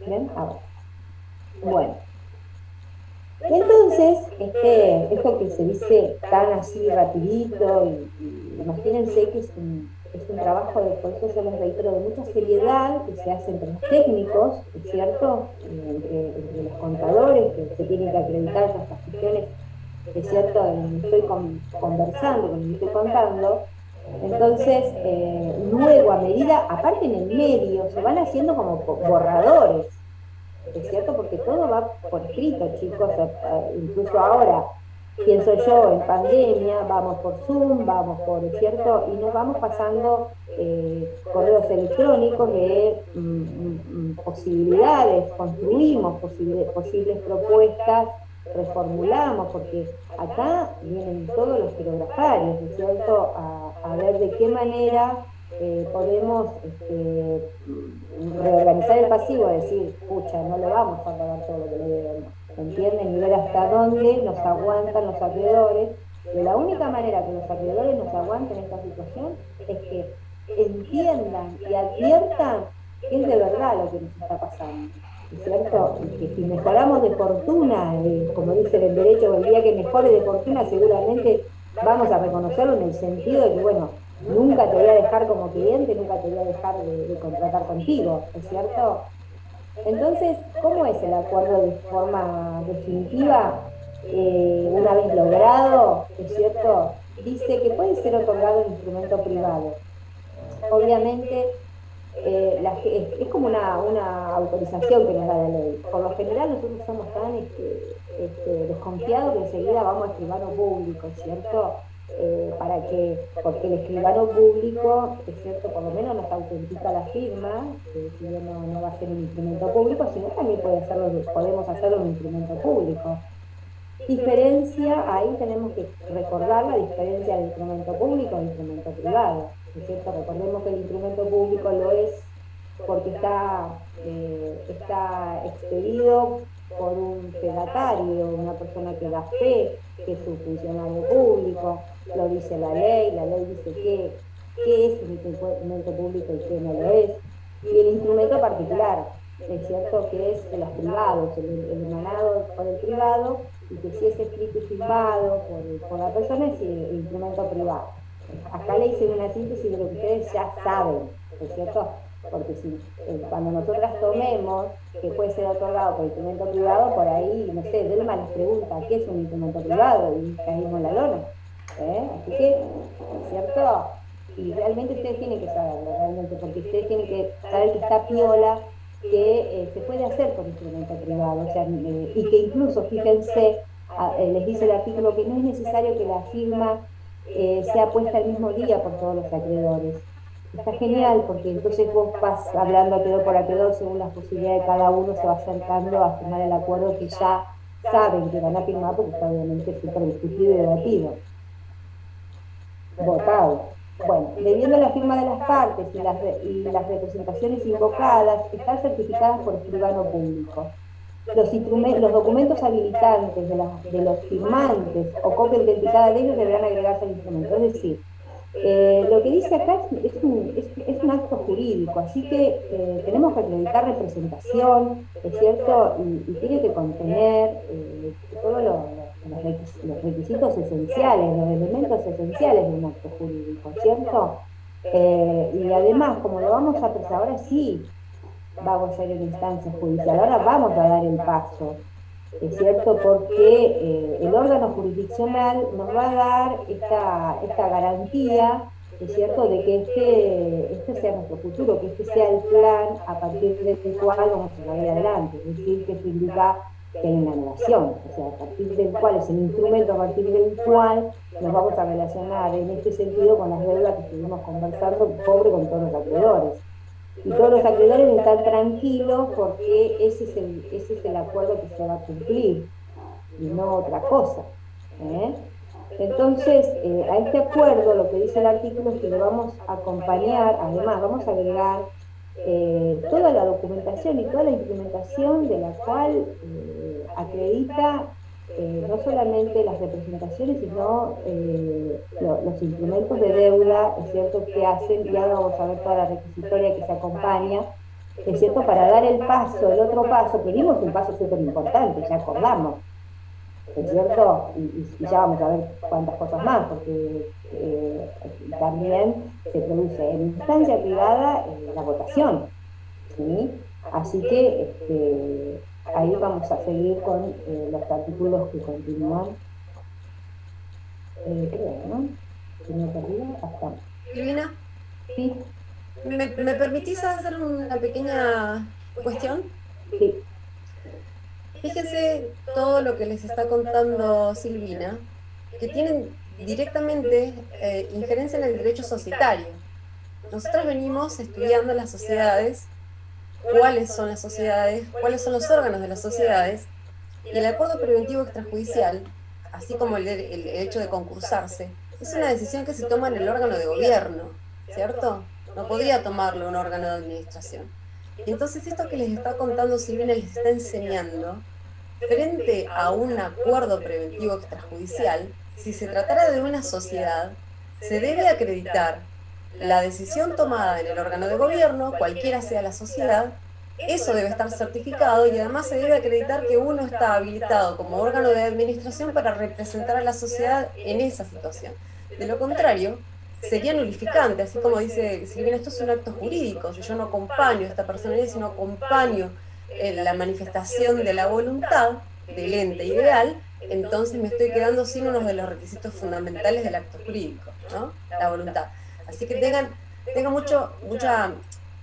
¿Bien? Ahora. Bueno. Entonces, esto que se dice tan así rapidito, y imagínense que es un trabajo, por eso yo les reitero, de mucha seriedad, que se hace entre los técnicos, ¿es cierto? Entre los contadores, que se tienen que acreditar estas cuestiones, ¿es cierto? Estoy conversando, con el que estoy contando. Entonces, luego a medida, aparte en el medio, se van haciendo como borradores, ¿es cierto? Porque todo va por escrito, chicos, incluso ahora, pienso yo, en pandemia, vamos por Zoom, vamos por, ¿es cierto? Y nos vamos pasando correos electrónicos de posibilidades, construimos posibles propuestas, reformulamos, porque acá vienen todos los quirografarios, ¿es cierto? A ver de qué manera podemos reorganizar el pasivo, decir, pucha, no le vamos a pagar todo lo que le debemos, ¿entienden? Y ver hasta dónde nos aguantan los acreedores. De la única manera que los acreedores nos aguanten esta situación es que entiendan y adviertan que es de verdad lo que nos está pasando, ¿es cierto? Y que si mejoramos de fortuna, como dice el derecho, el día que mejore de fortuna seguramente vamos a reconocerlo en el sentido de que, bueno, nunca te voy a dejar como cliente, nunca te voy a dejar de contratar contigo, ¿es cierto? Entonces, ¿cómo es el acuerdo de forma definitiva? Una vez logrado, ¿es cierto? Dice que puede ser otorgado en instrumento privado. Obviamente, es como una autorización que nos da la ley. Por lo general nosotros somos tan desconfiados que enseguida vamos a escribano público, ¿cierto? Porque el escribano público, es cierto, por lo menos nos autentica la firma, si bien no va a ser un instrumento público, sino también podemos hacerlo un instrumento público. Diferencia, ahí tenemos que recordar la diferencia del instrumento público e instrumento privado, ¿es cierto? Recordemos que el instrumento público lo es porque está expedido por un fedatario, una persona que da fe, que es un funcionario público, lo dice la ley dice qué es un instrumento público y qué no lo es. Y el instrumento particular, es cierto que es de los privados, el emanado por el privado, y que si es escrito y firmado por la persona es el instrumento privado. Acá le hice una síntesis de lo que ustedes ya saben, ¿es cierto? Porque cuando nosotras tomemos que puede ser otorgado por instrumento privado, por ahí, no sé, Delma les pregunta qué es un instrumento privado y caímos en la lona. Así que, ¿cierto? Y realmente ustedes tienen que saberlo, realmente, porque ustedes tienen que saber que está piola, que se puede hacer por instrumento privado, o sea, y que incluso, fíjense, les dice el artículo que no es necesario que la firma sea puesta el mismo día por todos los acreedores. Está genial, porque entonces vos vas hablando acreedor por acreedor según las posibilidades de cada uno, se va acercando a firmar el acuerdo que ya saben que van a firmar, porque está obviamente súper discutido y debatido. Votado. Bueno, debiendo la firma de las partes y las representaciones invocadas, están certificadas por escribano público. Los documentos habilitantes de los firmantes o copia autenticada de ellos deberán agregarse al instrumento. Es decir, lo que dice acá es un acto jurídico, así que tenemos que acreditar representación, ¿es cierto? Y tiene que contener todos los requisitos esenciales, los elementos esenciales de un acto jurídico, ¿cierto? Y además, como lo vamos a presentar, ahora sí vamos a ir en instancia judicial, ahora vamos a dar el paso, ¿es cierto? Porque el órgano jurisdiccional nos va a dar esta garantía, ¿es cierto?, de que este sea nuestro futuro, que este sea el plan a partir del cual vamos a ir adelante, es decir, que esto indica que hay una relación, o sea, a partir del cual es el instrumento a partir del cual nos vamos a relacionar en este sentido con las deudas que estuvimos conversando, pobre con todos los acreedores. Y todos los acreedores están tranquilos porque ese es el acuerdo que se va a cumplir, y no otra cosa. Entonces, a este acuerdo, lo que dice el artículo es que le vamos a acompañar, además vamos a agregar toda la documentación y toda la implementación de la cual acredita no solamente las representaciones, sino los instrumentos de deuda, es cierto, que hacen, y ahora vamos a ver toda la requisitoria que se acompaña, es cierto, para dar el otro paso, que dimos un paso súper importante, ya acordamos, es cierto, y ya vamos a ver cuántas cosas más, porque también se produce en instancia privada la votación, ¿sí? Así que ahí vamos a seguir con los artículos que continúan. Creo, ¿no? Si no perdí, hasta. Silvina, Sí, ¿me permitís hacer una pequeña cuestión? sí. Fíjense todo lo que les está contando Silvina, que tienen directamente injerencia en el derecho societario. Nosotros venimos estudiando las sociedades, cuáles son las sociedades, cuáles son los órganos de las sociedades, y el acuerdo preventivo extrajudicial, así como el hecho de concursarse, es una decisión que se toma en el órgano de gobierno, ¿cierto? No podría tomarlo un órgano de administración. Y entonces esto que les está contando Silvina les está enseñando, frente a un acuerdo preventivo extrajudicial, si se tratara de una sociedad, se debe acreditar la decisión tomada en el órgano de gobierno, cualquiera sea la sociedad, eso debe estar certificado y además se debe acreditar que uno está habilitado como órgano de administración para representar a la sociedad en esa situación. De lo contrario, sería nulificante, así como dice Silvina, esto es un acto jurídico, si yo no acompaño a esta personalidad, si no acompaño la manifestación de la voluntad del ente ideal, entonces me estoy quedando sin uno de los requisitos fundamentales del acto jurídico, ¿no? La voluntad. Así que tengan mucha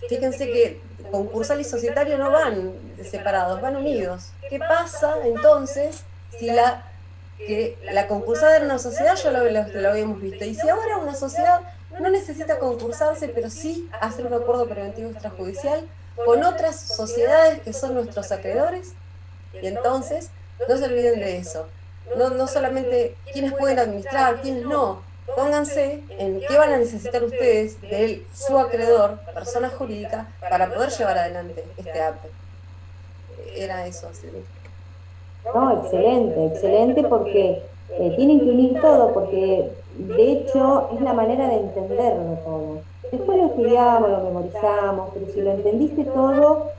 fíjense que concursal y societario no van separados, van unidos. ¿Qué pasa entonces si la concursada era una sociedad? Ya lo habíamos visto. Y si ahora una sociedad no necesita concursarse, pero sí hacer un acuerdo preventivo extrajudicial con otras sociedades que son nuestros acreedores, y entonces no se olviden de eso. No solamente quiénes pueden administrar, quiénes no. Pónganse en qué van a necesitar ustedes de su acreedor, persona jurídica, para poder llevar adelante este APE. Era eso, Silvia. No, excelente, excelente, porque tienen que unir todo, porque de hecho es la manera de entenderlo todo. Después lo estudiamos, lo memorizamos, pero si lo entendiste todo,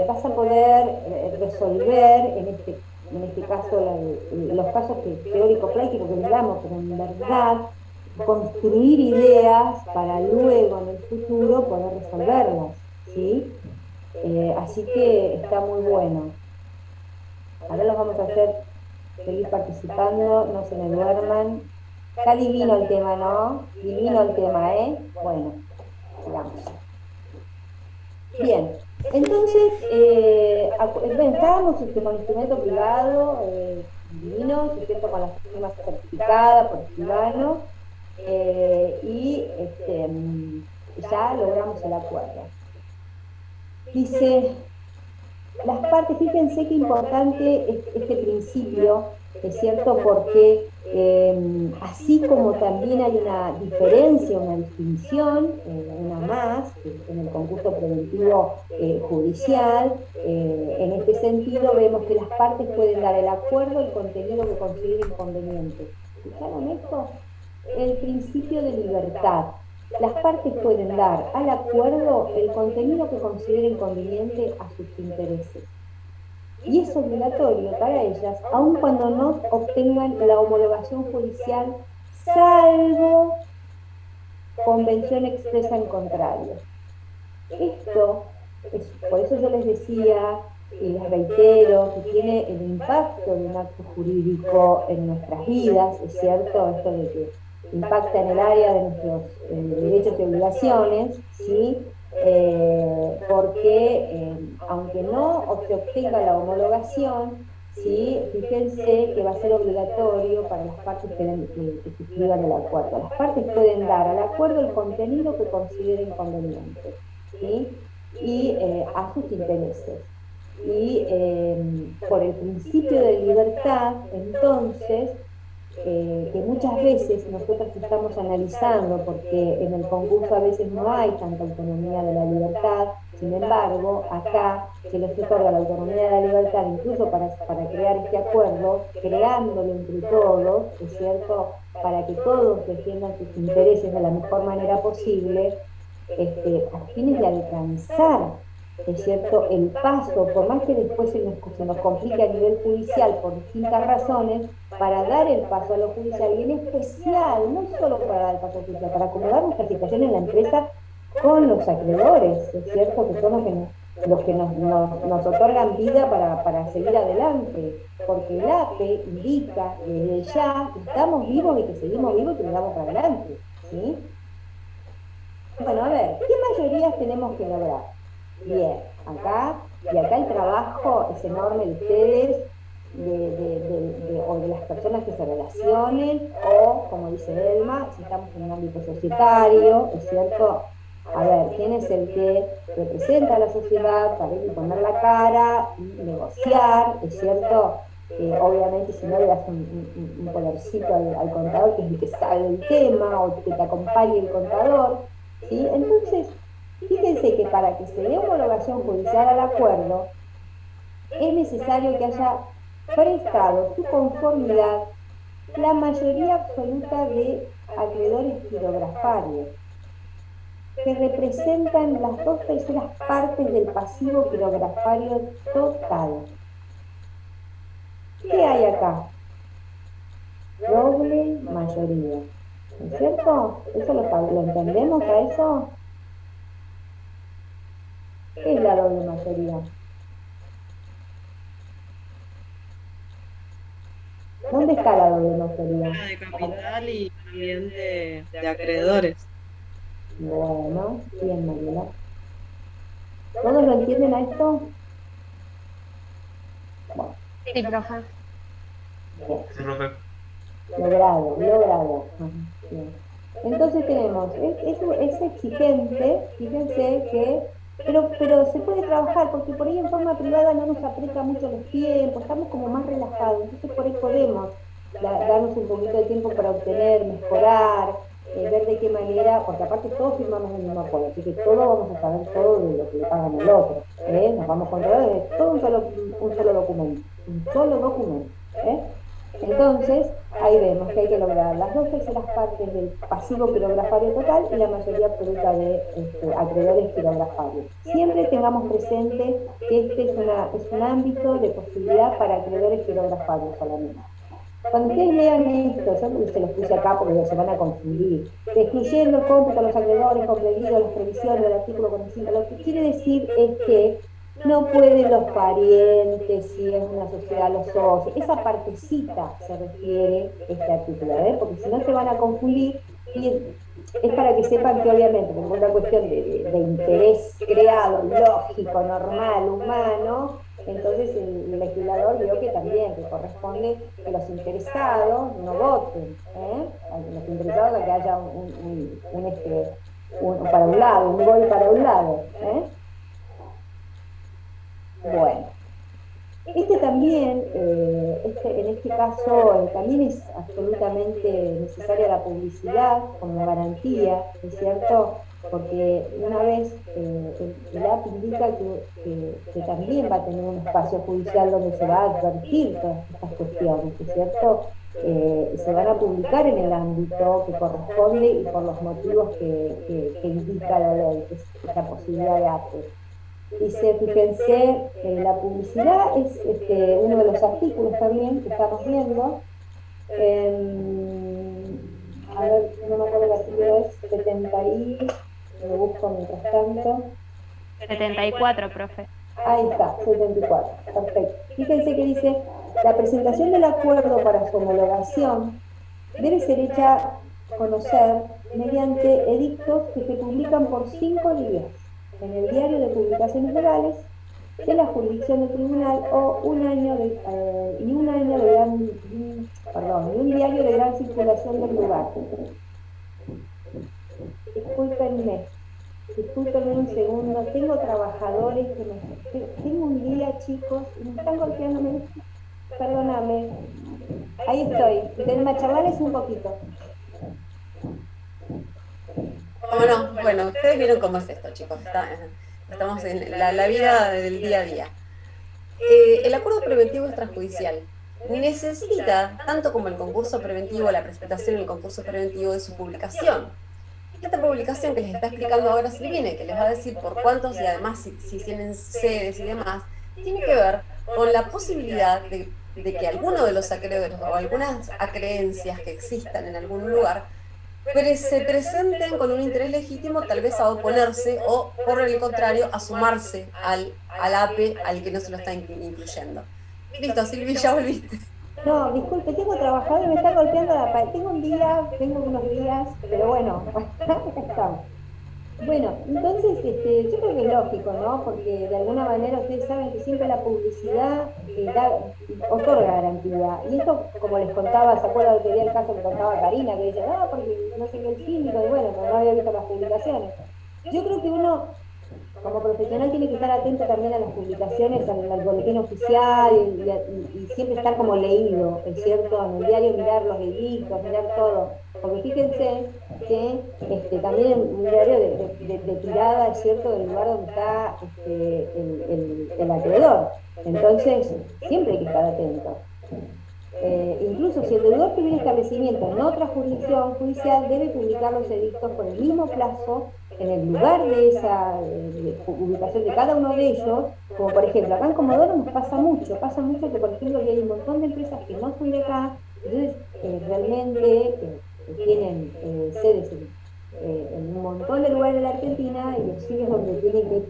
vas a poder resolver, en este caso, los casos teórico-prácticos que le damos, pero en verdad construir ideas para luego en el futuro poder resolverlas, ¿sí? Así que está muy bueno. Ahora los vamos a hacer seguir participando, no se me duerman. Está divino el tema, ¿no? Divino el tema, ¿eh? Bueno, sigamos. Bien, entonces, estábamos con instrumento privado, divino, ¿cierto? Con las firmas certificadas por escribano, y ya logramos el acuerdo. Dice, las partes, fíjense qué importante es este principio, es cierto, porque así como también hay una diferencia, una distinción, una más, en el concurso preventivo judicial, en este sentido vemos que las partes pueden dar el acuerdo, el contenido que consideren conveniente. ¿Fijaron esto? El principio de libertad. Las partes pueden dar al acuerdo el contenido que consideren conveniente a sus intereses. Y es obligatorio para ellas, aun cuando no obtengan la homologación judicial, salvo convención expresa en contrario. Esto, por eso yo les decía, y les reitero, que tiene el impacto de un acto jurídico en nuestras vidas, es cierto, esto de que impacta en el área de nuestros derechos y obligaciones, ¿sí? Porque aunque no se obtenga la homologación, ¿sí? Fíjense que va a ser obligatorio para las partes que suscriban el acuerdo. Las partes pueden dar al acuerdo el contenido que consideren conveniente, ¿sí? Y a sus intereses. Y por el principio de libertad, entonces, que muchas veces nosotros estamos analizando, porque en el concurso a veces no hay tanta autonomía de la libertad, sin embargo, acá se les otorga la autonomía de la libertad, incluso para crear este acuerdo, creándolo entre todos, ¿es cierto?, para que todos defiendan sus intereses de la mejor manera posible, a fines de alcanzar, es cierto, el paso, por más que después se nos complique a nivel judicial por distintas razones, para dar el paso a lo judicial, y en especial, no solo para dar el paso a lo judicial, para acomodar nuestra situación en la empresa con los acreedores, es cierto, que son los que nos otorgan vida para seguir adelante, porque el APE indica desde ya que estamos vivos y que seguimos vivos y que nos vamos para adelante, ¿sí? Bueno, a ver, ¿qué mayorías tenemos que lograr? Bien, acá el trabajo es enorme de ustedes, o de las personas que se relacionen, o, como dice Elma, si estamos en un ámbito societario, ¿es cierto? A ver, ¿quién es el que representa a la sociedad para ir y poner la cara y negociar? ¿Es cierto? Obviamente, si no le das un podercito al contador, que es el que sabe el tema, o que te acompañe el contador, ¿sí? Entonces, fíjense que para que se dé homologación judicial al acuerdo, es necesario que haya prestado su conformidad la mayoría absoluta de acreedores quirografarios, que representan las 2/3 partes del pasivo quirografario total. ¿Qué hay acá? Doble mayoría. ¿No es cierto? ¿Eso lo entendemos a eso? ¿Qué es la doble mayoría? ¿Dónde está la doble mayoría? De capital y también de acreedores. Bueno, bien, Mariela. ¿Todos lo entienden a esto? Bueno, Sí, profe. bien. Sí, profe. Logrado, logrado. Bien. Entonces tenemos, es exigente, fíjense que, pero se puede trabajar, porque por ahí en forma privada no nos aprieta mucho los tiempos, estamos como más relajados, entonces por ahí podemos darnos un poquito de tiempo para obtener, mejorar, ver de qué manera, porque aparte todos firmamos el mismo acuerdo, así que todos vamos a saber todo de lo que le pagan al otro, nos vamos a controlar de todo un solo documento, ¿eh? Entonces, ahí vemos que hay que lograr las 2/3 partes del pasivo quirografario total y la mayoría absoluta de acreedores quirografarios. Siempre tengamos presente que este es un ámbito de posibilidad para acreedores quirografarios solamente. Cuando ustedes lean esto, yo se los puse acá porque se van a confundir, excluyendo el cómputo de los acreedores, comprendido las previsiones del artículo 45, lo que quiere decir es que no pueden los parientes, si es una sociedad, los socios. Esa partecita se refiere este artículo, porque si no se van a confundir, y es para que sepan que obviamente, como una cuestión de interés creado, lógico, normal, humano, entonces el legislador vio que también que corresponde que los interesados no voten, los interesados a que haya para un lado, un gol para un lado, Bueno, este también, en este caso, también es absolutamente necesaria la publicidad como garantía, ¿es cierto? Porque una vez el AP indica que también va a tener un espacio judicial donde se va a advertir todas estas cuestiones, ¿es cierto? Se van a publicar en el ámbito que corresponde y por los motivos que indica la ley, que es la posibilidad de APE. Dice, fíjense, la publicidad es uno de los artículos también que estamos viendo. A ver, no me acuerdo el artículo, es 70 y... lo busco mientras tanto. 74, profe. Ahí está, 74, perfecto. Fíjense que dice, la presentación del acuerdo para su homologación debe ser hecha conocer mediante edictos que se publican por 5 días en el diario de publicaciones legales de la jurisdicción del tribunal o un diario de gran circulación del lugar. Discúlpenme un segundo, tengo trabajadores tengo un día, chicos, me están golpeándome, perdóname, ahí estoy, denme a charlarles un poquito. Bueno, ustedes vieron cómo es esto, chicos. Estamos en la vida del día a día. El acuerdo preventivo extrajudicial necesita, tanto como el concurso preventivo, la presentación en el concurso preventivo, de su publicación. Esta publicación que les está explicando ahora Silvina, que les va a decir por cuántos y además si tienen sedes y demás, tiene que ver con la posibilidad de que alguno de los acreedores o algunas acreencias que existan en algún lugar se presenten con un interés legítimo tal vez a oponerse o por el contrario a sumarse al APE al que no se lo está incluyendo. Listo, Silvi, ya volviste. No, disculpe, tengo trabajado y me está golpeando la pared. Tengo unos días, pero bueno, acá estamos. Bueno, entonces yo creo que es lógico, ¿no? Porque de alguna manera ustedes saben que siempre la publicidad otorga garantía. Y esto, como les contaba, ¿se acuerdan que el caso que contaba Karina? Que dice, no, porque no sé qué el síndico, y bueno, no había visto las publicaciones. Yo creo que uno, como profesional, tiene que estar atento también a las publicaciones, al boletín oficial y siempre estar como leído, ¿es cierto? En el diario mirar los edictos, mirar todo. Porque fíjense que también un diario de tirada, es cierto, del lugar donde está el acreedor. Entonces, siempre hay que estar atento. Incluso si el deudor tiene un establecimiento en otra jurisdicción judicial, debe publicar los edictos por el mismo plazo en el lugar de esa ubicación de cada uno de ellos, como por ejemplo, acá en Comodoro nos pasa mucho que por ejemplo hay un montón de empresas que no son de acá, entonces realmente tienen sedes en un montón de lugares de la Argentina y los sitios donde tienen que,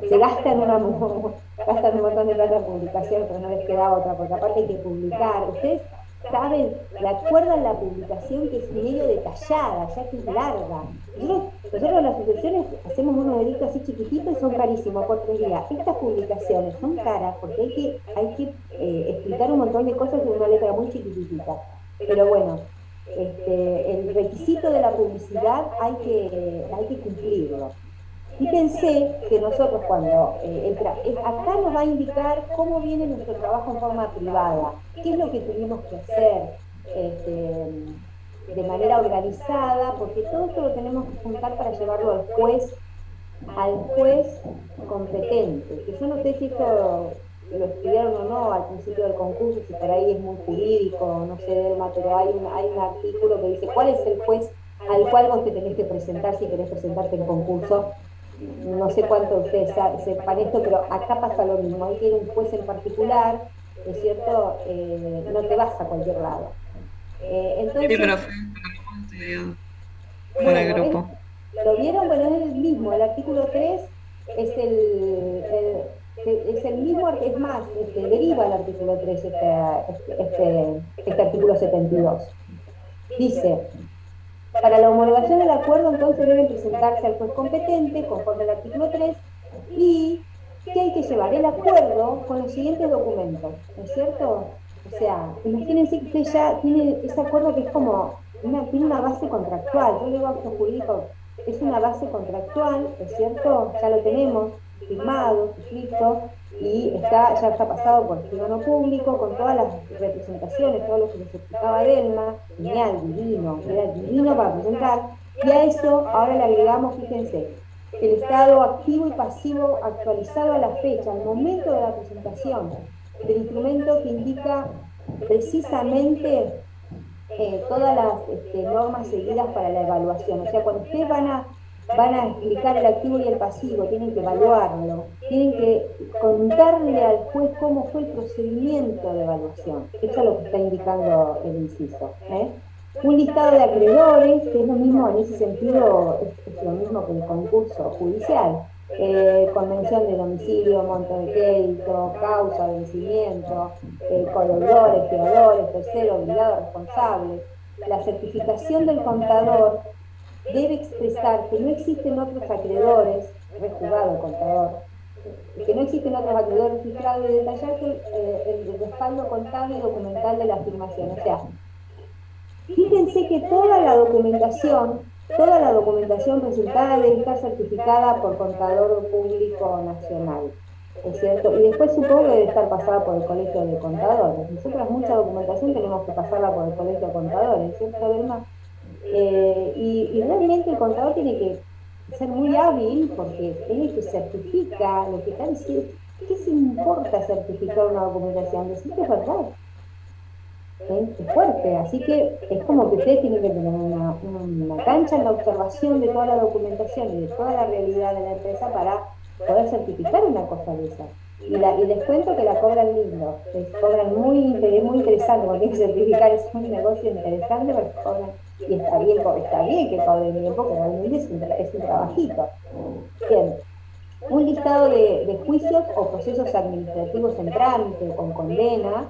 se gastan un montón de plata en publicación, pero no les queda otra, porque aparte hay que publicar. Ustedes saben, recuerdan la publicación que es medio detallada, ya que es larga. Nosotros en las asociaciones hacemos unos edictos así chiquititos y son carísimos por 3 días. Estas publicaciones son caras porque hay que explicar un montón de cosas en una letra muy chiquitita. Pero bueno, el requisito de la publicidad hay que cumplirlo. Fíjense que nosotros cuando acá nos va a indicar cómo viene nuestro trabajo en forma privada, qué es lo que tuvimos que hacer de manera organizada, porque todo esto lo tenemos que juntar para llevarlo al juez competente. Que yo no sé si esto lo estudiaron o no al principio del concurso, si por ahí es muy jurídico, no sé, Delma, pero hay un artículo que dice cuál es el juez al cual vos te tenés que presentar si querés presentarte en concurso. No sé cuánto ustedes sepan esto, pero acá pasa lo mismo, hay que ir a un juez en particular, ¿es cierto? No te vas a cualquier lado. Entonces, Sí, profe, con el bueno, grupo. ¿lo vieron? Bueno, es el mismo, el artículo 3 es el mismo, es más, deriva el artículo 3 este artículo 72. Dice, para la homologación del acuerdo, entonces deben presentarse al juez competente, conforme al artículo 3, y que hay que llevar el acuerdo con los siguientes documentos, ¿no es cierto? O sea, imagínense que usted ya tiene ese acuerdo que es como, tiene una base contractual, yo le digo acto jurídico, es una base contractual, ¿no es cierto? Ya lo tenemos firmado, suscrito, y ya está pasado por escribano público, con todas las representaciones, todo lo que les explicaba Delma, genial, divino, era divino para presentar, y a eso ahora le agregamos, fíjense, el estado activo y pasivo actualizado a la fecha, al momento de la presentación del instrumento que indica precisamente todas las normas seguidas para la evaluación. O sea, cuando ustedes van a explicar el activo y el pasivo, tienen que evaluarlo, tienen que contarle al juez cómo fue el procedimiento de evaluación. Eso es lo que está indicando el inciso. Un listado de acreedores, que es lo mismo en ese sentido, es lo mismo que el concurso judicial. Convención de domicilio, monto de crédito, causa, vencimiento, codeudores, fiadores, tercero, obligado, responsable. La certificación del contador debe expresar que no existen otros acreedores, rejugado el contador, que no existen otros acreedores registrados y detallar el respaldo contable y documental de la afirmación. O sea, fíjense que toda la documentación presentada debe estar certificada por Contador Público Nacional, ¿es cierto? Y después supongo que debe estar pasada por el Colegio de Contadores. Nosotros mucha documentación tenemos que pasarla por el Colegio de Contadores, ¿cierto, Belma? Y realmente el contador tiene que ser muy hábil porque es el que certifica lo que está diciendo. ¿Qué se importa certificar una documentación? Decir que es verdad. Es fuerte, así que es como que ustedes tienen que tener una cancha en la observación de toda la documentación y de toda la realidad de la empresa para poder certificar una cosa de esa. Y les cuento que la cobran lindo, les cobran muy interesante, porque hay que certificar, es un negocio interesante, pero cobran, y está bien que cobren bien, porque realmente es un trabajito. Bien, un listado de juicios o procesos administrativos en trámite, con condena,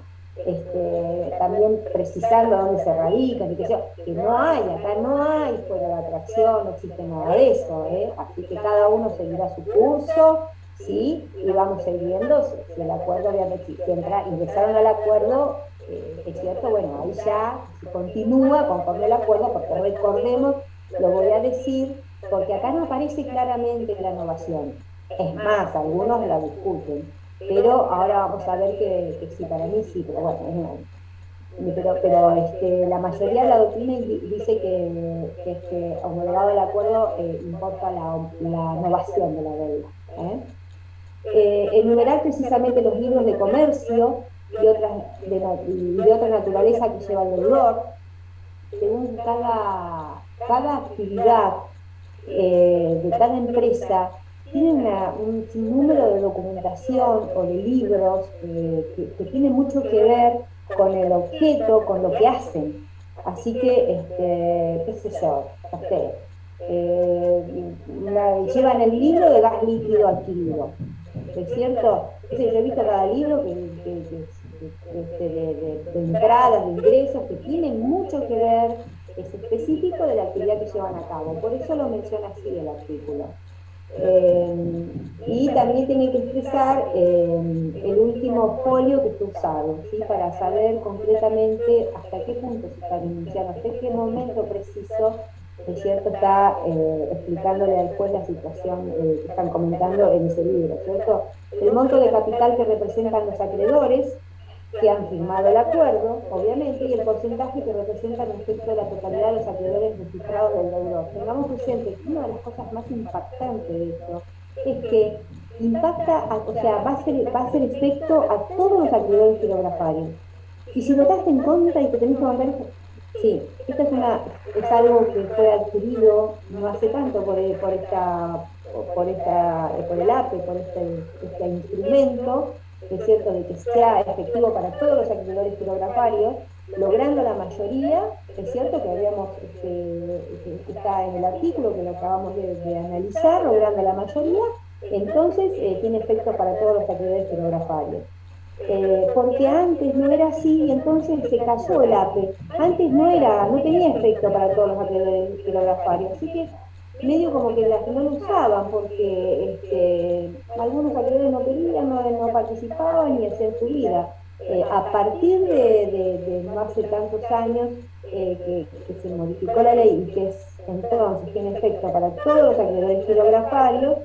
también precisando dónde se radican, y que no hay, acá no hay fuera de atracción, no existe nada de eso, así que cada uno seguirá su curso, ¿sí? Y vamos a ir viendo si el acuerdo obviamente, si ingresaron al acuerdo, es cierto, bueno, ahí ya se continúa conforme el acuerdo, porque recordemos, lo voy a decir, porque acá no aparece claramente la innovación, es más, algunos la discuten. Pero ahora vamos a ver que sí, para mí sí, pero bueno, pero la mayoría de la doctrina dice que homologado el acuerdo importa la innovación de la deuda. Enumerar precisamente los libros de comercio y de otra naturaleza que lleva el deudor, según cada actividad de cada empresa. Tienen un sinnúmero de documentación o de libros que tienen mucho que ver con el objeto, con lo que hacen. Así que, qué sé yo, llevan el libro de gas líquido adquirido, ¿es cierto? Yo he visto cada libro que de entradas, de ingresos, que tienen mucho que ver, es específico de la actividad que llevan a cabo. Por eso lo menciona así el artículo. Y también tiene que expresar el último folio que fue usado, ¿sí? Para saber concretamente hasta qué punto se está denunciando, hasta qué momento preciso, es cierto, está explicándole al juez la situación que están comentando en ese libro, ¿cierto? El monto de capital que representan los acreedores que han firmado el acuerdo, obviamente, y el porcentaje que representa respecto a la totalidad de los acreedores registrados del deudor. Tengamos presente que una de las cosas más impactantes de esto es que impacta, o sea, va a hacer efecto a todos los acreedores quirografarios. Y si votaste en contra y te tenés que bancar, sí, esta es algo que fue adquirido no hace tanto por el APE, por este instrumento, es cierto, de que sea efectivo para todos los acreedores quirografarios, logrando la mayoría, es cierto que habíamos, que está en el artículo que lo acabamos de analizar, logrando la mayoría, entonces tiene efecto para todos los acreedores quirografarios. Porque antes no era así y entonces se cayó el APE. Antes no tenía efecto para todos los acreedores quirografarios, así que medio como que no lo usaban porque algunos acreedores no querían, no participaban ni hacían su vida. A partir de no hace tantos años que se modificó la ley y que entonces tiene efecto para todos los acreedores quirografarios,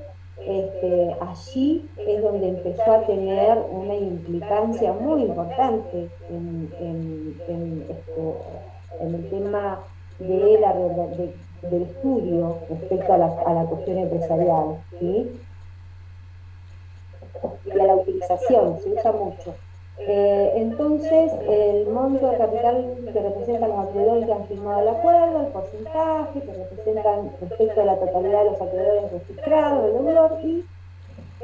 allí es donde empezó a tener una implicancia muy importante en el tema del estudio respecto a la cuestión empresarial, ¿sí? Y a la utilización, se usa mucho. Entonces, el monto de capital que representan los acreedores que han firmado el acuerdo, el porcentaje que representan respecto a la totalidad de los acreedores registrados, el deudor, y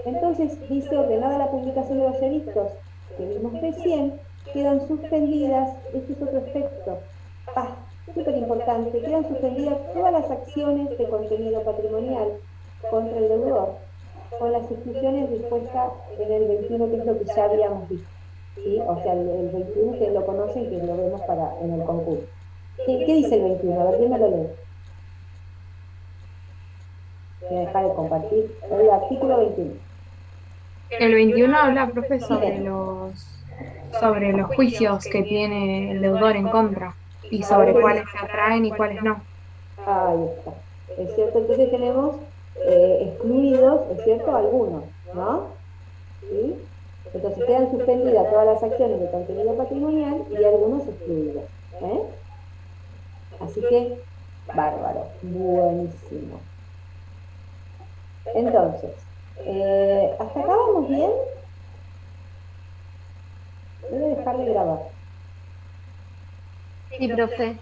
entonces dice, ordenada la publicación de los edictos que vimos recién, quedan suspendidas, este es otro aspecto, súper importante, quedan suspendidas todas las acciones de contenido patrimonial contra el deudor, con las exclusiones dispuestas en el 21, que es lo que ya habíamos visto. ¿Sí? O sea, el 21 que lo conocen, que lo vemos en el concurso. ¿Qué dice el 21? A ver, ¿quién me lo lee? Voy a dejar de compartir. El artículo 21. El 21 habla, profe, sobre los juicios que tiene el deudor en contra y sobre cuáles se atraen y cuáles no. Ahí está. Es cierto, entonces tenemos excluidos, es cierto, algunos, ¿no? ¿Sí? Entonces quedan suspendidas todas las acciones de contenido patrimonial y algunos excluidos. Así que, bárbaro, buenísimo. Entonces, ¿hasta acá vamos bien? Voy a dejar de grabar. Sí, profe.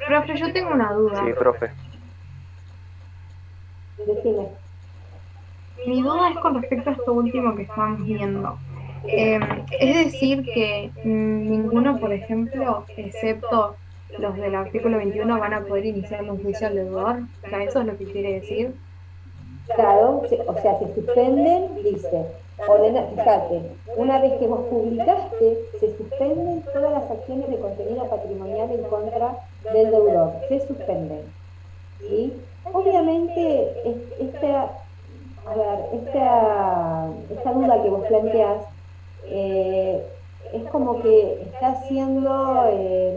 Profe, yo tengo una duda. Sí, profe. Decime. Mi duda es con respecto a esto último que estamos viendo. Es decir que ninguno, por ejemplo, excepto los del artículo 21, van a poder iniciar un juicio al deudor. O sea, ¿eso es lo que quiere decir? Claro, o sea, se suspenden, dice, fíjate, una vez que vos publicaste, se suspenden todas las acciones de contenido patrimonial en contra del deudor, se suspenden. ¿Sí? Obviamente, esta duda que vos planteás es como que está siendo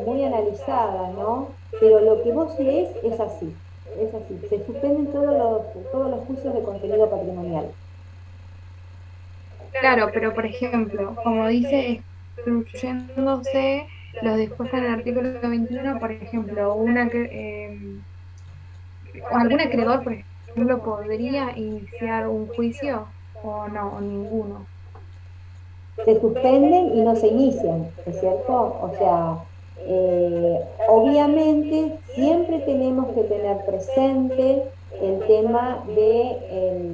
muy analizada, ¿no? Pero lo que vos lees es así, se suspenden todos los juicios de contenido patrimonial. Claro, pero por ejemplo, como dice, excluyéndose los dispuestos en el artículo 21, por ejemplo, algún acreedor, por ejemplo, podría iniciar un juicio o no, o ninguno. Se suspenden y no se inician, ¿es cierto? O sea, obviamente siempre tenemos que tener presente el tema de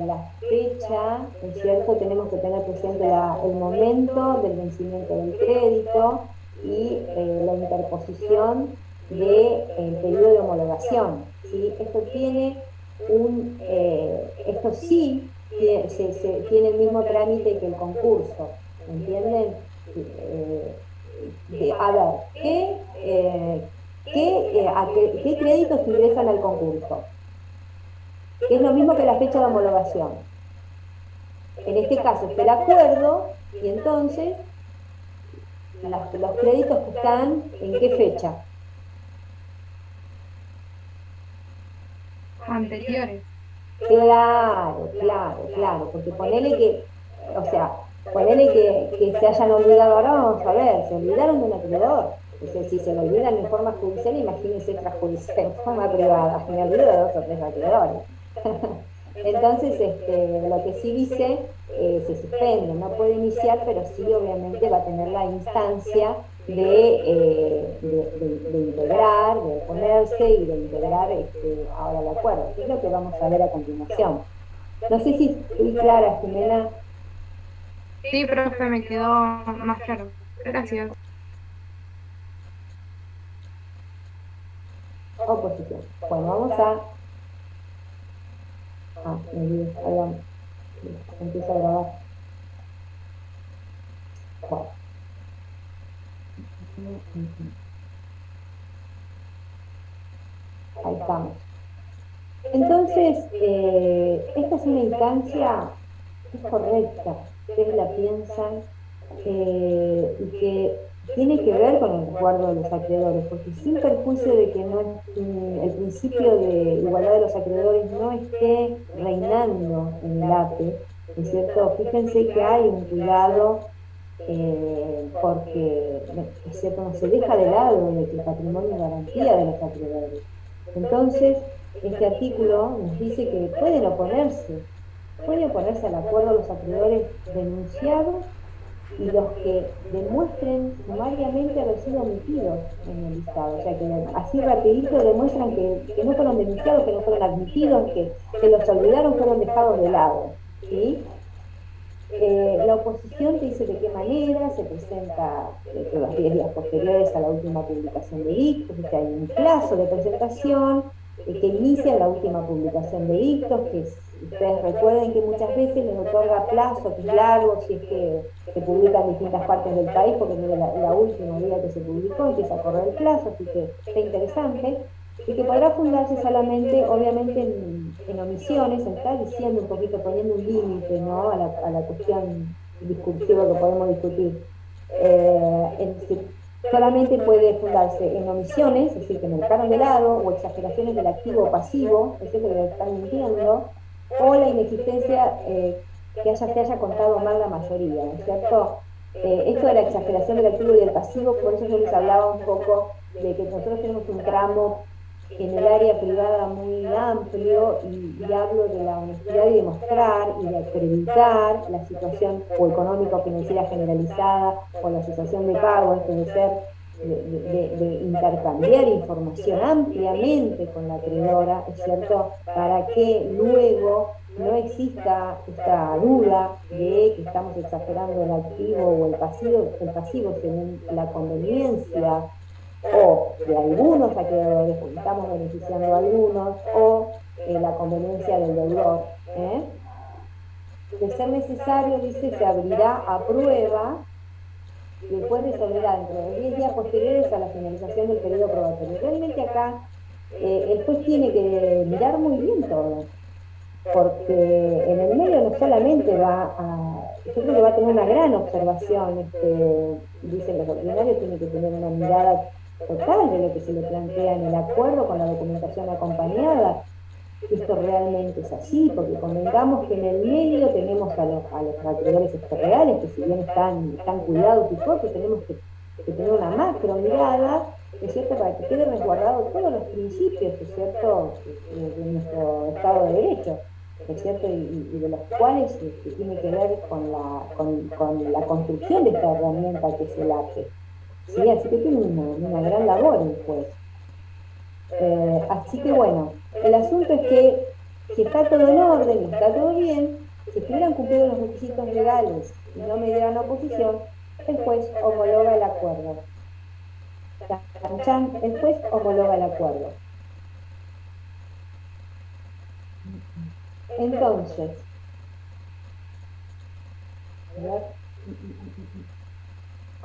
la fecha, ¿es cierto? Tenemos que tener presente el momento del vencimiento del crédito y la interposición del periodo de homologación, ¿sí? Esto sí tiene el mismo trámite que el concurso, ¿entienden? A ver, ¿qué créditos te ingresan al concurso? Que es lo mismo que la fecha de homologación. En este caso está el acuerdo y entonces los créditos que están, ¿en qué fecha? Anteriores. Claro, porque ponele que se hayan olvidado, ahora vamos a ver, se olvidaron de un acreedor. Es decir, si se lo olvidan en forma judicial, imagínense extrajudicial, en forma privada, me olvido de 2 o 3 acreedores. Entonces, lo que sí dice, se suspende, no puede iniciar, pero sí obviamente va a tener la instancia de integrar, de oponerse y de integrar ahora el acuerdo, que es lo que vamos a ver a continuación. No sé si estoy clara, Jimena. Sí, profe, me quedó más claro. Gracias. Oposición. Bueno, vamos a... me olvidé, ahí vamos. Empiezo a grabar. Bueno. Ahí estamos. Entonces, esta es una instancia que es correcta, ustedes la piensan, y que tiene que ver con el resguardo de los acreedores, porque sin perjuicio de que el principio de igualdad de los acreedores no esté reinando en el APE, ¿no es cierto? Fíjense que hay un cuidado, porque, es cierto, no se deja de lado de que el patrimonio es garantía de los acreedores. Entonces, este artículo nos dice que pueden oponerse al acuerdo los acreedores denunciados y los que demuestren sumariamente haber sido omitidos en el listado. O sea, que así rapidito demuestran que no fueron denunciados, que no fueron admitidos, que los olvidaron, fueron dejados de lado. ¿Sí? La oposición te dice de qué manera se presenta los 10 días posteriores a la última publicación de dictos, que hay un plazo de presentación que inicia la última publicación de dictos, que ustedes recuerden que muchas veces les otorga plazo, que es largo, si es que se publica en distintas partes del país, porque la última día que se publicó empieza a correr el plazo, así que está interesante, y que podrá fundarse solamente, obviamente, en omisiones, está diciendo un poquito, poniendo un límite, ¿no?, a la cuestión discursiva que podemos discutir. Solamente puede fundarse en omisiones, es decir, que me dejaron de lado, o exageraciones del activo o pasivo, es decir, que le están mintiendo, o la inexistencia, que se haya contado mal la mayoría, ¿no es cierto? Esto de la exageración del activo y del pasivo, por eso yo les hablaba un poco de que nosotros tenemos un tramo en el área privada muy amplio, y hablo de la honestidad y demostrar y de acreditar la situación o económica o financiera generalizada o la situación de pago, esto de ser, de intercambiar información ampliamente con la acreedora, ¿es cierto?, para que luego no exista esta duda de que estamos exagerando el activo o el pasivo según la conveniencia o de algunos acreedores, porque estamos beneficiando a algunos, o la conveniencia del deudor. De ser necesario, dice, se abrirá a prueba y el juez resolverá dentro de 10 días posteriores a la finalización del periodo probatorio. Realmente acá el juez tiene que mirar muy bien todo, porque en el medio no solamente yo creo que va a tener una gran observación, dicen los ordinarios, tiene que tener una mirada total de lo que se le plantea en el acuerdo con la documentación acompañada. Esto realmente es así, porque convengamos que en el medio tenemos a los acreedores reales, que si bien están cuidados y todo, tenemos que tener una macro mirada, ¿es cierto?, para que quede resguardado todos los principios, ¿es cierto?, de nuestro Estado de Derecho, ¿es cierto?, y de los cuales tiene que ver con la construcción de esta herramienta que es el APE. ¿Sí? Así que tiene una gran labor el juez. Así que bueno, el asunto es que si está todo en orden y está todo bien, si estuvieran cumplidos los requisitos legales y no me dieran oposición, el juez homologa el acuerdo. El juez homologa el acuerdo. Entonces,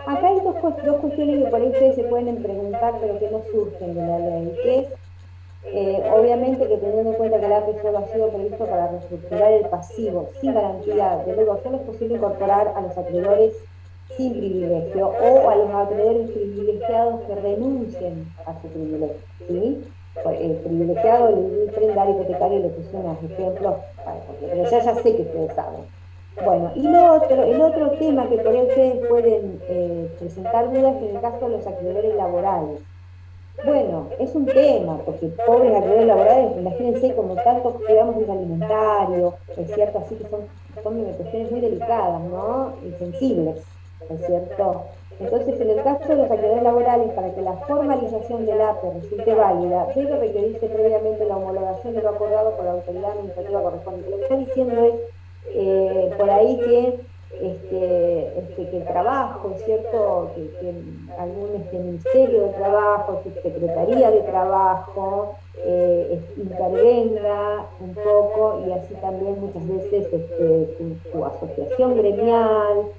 Acá hay dos cuestiones que por ahí ustedes se pueden preguntar, pero que no surgen de la ley, que es, obviamente que teniendo en cuenta que el APE solo ha sido previsto para reestructurar el pasivo sin garantía de luego, solo es posible incorporar a los acreedores sin privilegio o a los acreedores privilegiados que renuncien a su privilegio, ¿sí? Privilegiado, el prendario hipotecario le puse unos ejemplos, pero ya sé que ustedes saben. Bueno, y el otro tema que por ahí ustedes pueden presentar dudas es en el caso de los acreedores laborales. Bueno, es un tema, porque pobres acreedores laborales, imagínense como tanto cuidamos del alimentario, es cierto, así que son cuestiones muy delicadas, ¿no? Y sensibles, es cierto. Entonces, en el caso de los acreedores laborales, para que la formalización del APE resulte válida, debe requerirse previamente la homologación de lo acordado por la autoridad administrativa correspondiente. Lo que está diciendo es, por ahí que el trabajo, es cierto, que algún ministerio de trabajo, secretaría de trabajo, intervenga un poco y así también muchas veces su asociación gremial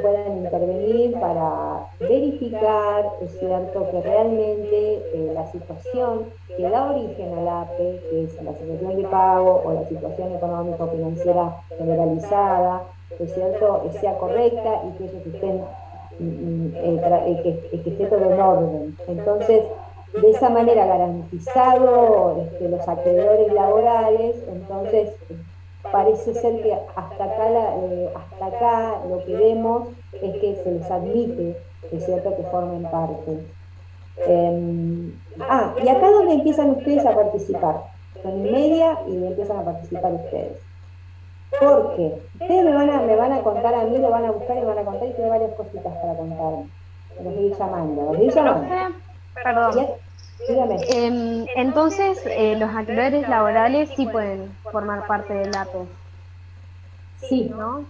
puedan intervenir para verificar, es cierto, que realmente la situación que da origen al APE, que es la situación de pago o la situación económico-financiera generalizada, es cierto, sea correcta y que ellos estén, que esté todo en orden. Entonces, de esa manera garantizado los acreedores laborales, entonces parece ser que hasta acá lo que vemos es que se les admite, es cierto, que formen parte. Y acá es donde empiezan ustedes a participar. Son y media y empiezan a participar ustedes. Porque ustedes me van a contar a mí, lo van a buscar y me van a contar y tiene varias cositas para contarme. Los voy llamando, Profe, perdón. Dígame. Entonces, los acreedores laborales sí pueden formar parte del APE, Sí, ¿no?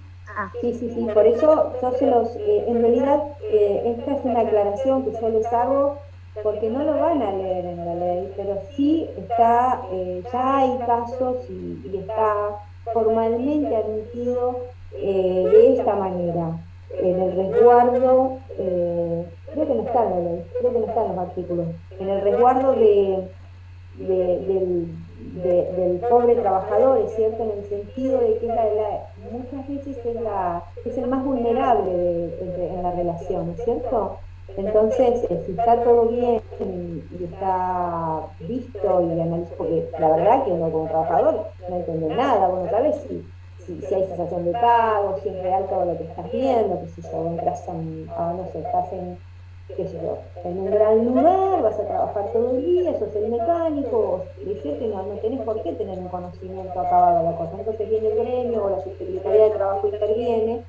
sí. Por eso yo en realidad, esta es una aclaración que yo les hago porque no lo van a leer en la ley, pero sí está, ya hay casos y está formalmente admitido de esta manera. En el resguardo, creo que no está en la ley, creo que no está en los artículos, en el resguardo del pobre trabajador, es cierto, en el sentido de que muchas veces es el más vulnerable en la relación, ¿es cierto? Entonces, si está todo bien y está visto y analizado, porque la verdad que uno como trabajador no entiende nada, bueno, sabes si hay cesación de pago, si es real todo lo que estás viendo, que si entras no sé, estás qué sé yo, en un gran lugar, vas a trabajar todo el día, sos el mecánico, es cierto, y no tenés por qué tener un conocimiento acabado de la cosa. Entonces viene el gremio o la Secretaría de Trabajo interviene,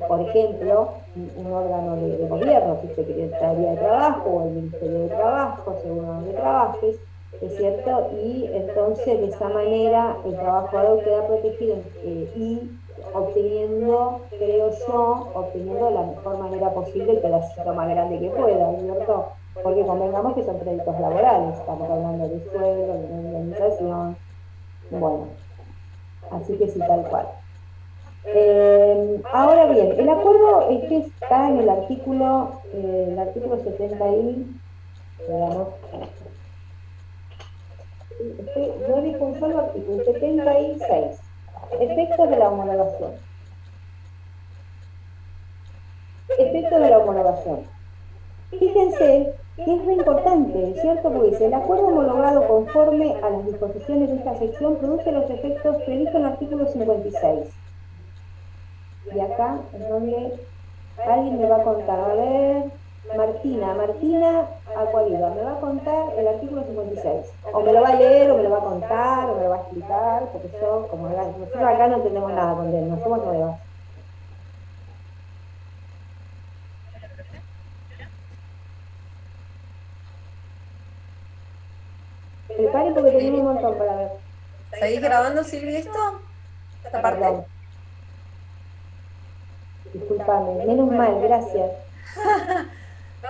por ejemplo, un órgano de gobierno, Secretaría de Trabajo o el Ministerio de Trabajo, según donde trabajes, es cierto, y entonces de esa manera el trabajador queda protegido y obteniendo, creo yo, obteniendo de la mejor manera posible el pedacito más grande que pueda, ¿cierto? Porque convengamos que son créditos laborales, estamos hablando de sueldo, de indemnización, bueno, así que sí, tal cual. Ahora bien, el acuerdo está en el artículo 70 y, digamos, yo dije un solo artículo, 76, efectos de la homologación. Efectos de la homologación. Fíjense que es muy importante, ¿cierto? Porque dice, el acuerdo homologado conforme a las disposiciones de esta sección produce los efectos previstos en el artículo 56. Y acá es donde alguien me va a contar, a ver, Martina Acuaviva, me va a contar el artículo 56. O me lo va a leer, o me lo va a contar, o me lo va a explicar, porque yo, como nosotros acá no entendemos nada con él, no somos nuevas. Preparen porque tenemos un montón para ver. ¿Seguís grabando, Silvia, esto? ¿Esta parte? Perdón. Disculpame, menos mal, gracias.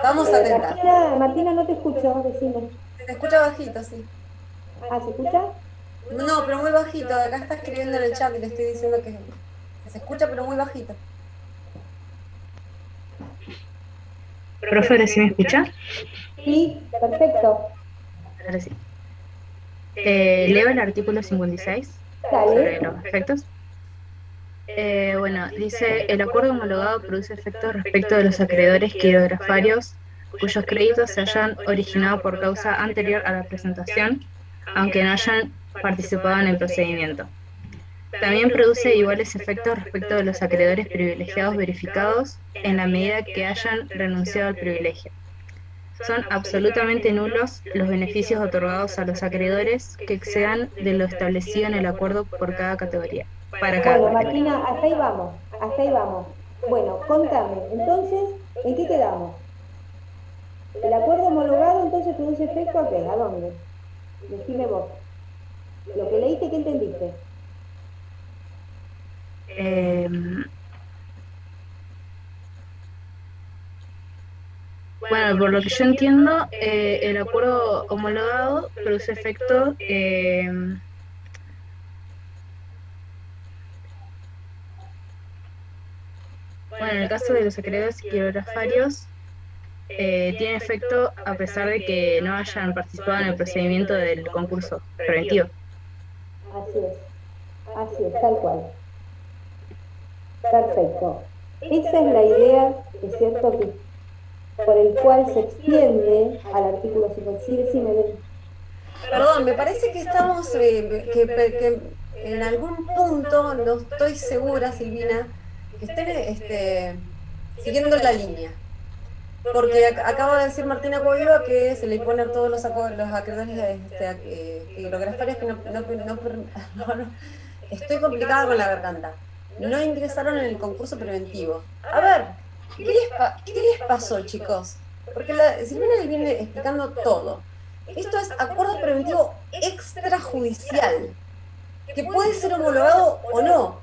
Vamos a atentar. Martina, no te escucho, decime. Se escucha bajito, sí. ¿Se escucha? No, pero muy bajito. Acá está escribiendo en el chat y le estoy diciendo que se escucha, pero muy bajito. Profe, ¿ahora sí me escucha? Sí, perfecto. Ahora sí. Leo el artículo 56 sobre Dale. los efectos. Bueno, dice, el acuerdo homologado produce efectos respecto de los acreedores quirografarios cuyos créditos se hayan originado por causa anterior a la presentación, aunque no hayan participado en el procedimiento. También produce iguales efectos respecto de los acreedores privilegiados verificados en la medida que hayan renunciado al privilegio. Son absolutamente nulos los beneficios otorgados a los acreedores que excedan de lo establecido en el acuerdo por cada categoría, para cada Bueno, categoría. Martina, hasta ahí vamos, hasta ahí vamos. Bueno, contame, entonces, ¿en qué quedamos? ¿El acuerdo homologado entonces produce efecto a qué? ¿A dónde? Decime vos. Lo que leíste, ¿qué entendiste? Bueno, por lo que yo entiendo, el acuerdo homologado produce efecto bueno, en el caso de los acreedores quirografarios, tiene efecto a pesar de que no hayan participado en el procedimiento del concurso preventivo. Así es, tal cual. Perfecto. Esa es la idea, es cierto, que por el cual se extiende al artículo 5. Sí, decime, Belén. Perdón, me parece que estamos, que en algún punto, no estoy segura, Silvina, que estén siguiendo la línea. Porque acaba de decir Martina Coviva que se le impone a todos los acreedores quirografarios que estoy complicada con la garganta. No ingresaron en el concurso preventivo. A ver, ¿qué les pasó, chicos? Porque Silvina les viene explicando todo. Esto es acuerdo preventivo extrajudicial, que puede ser homologado o no.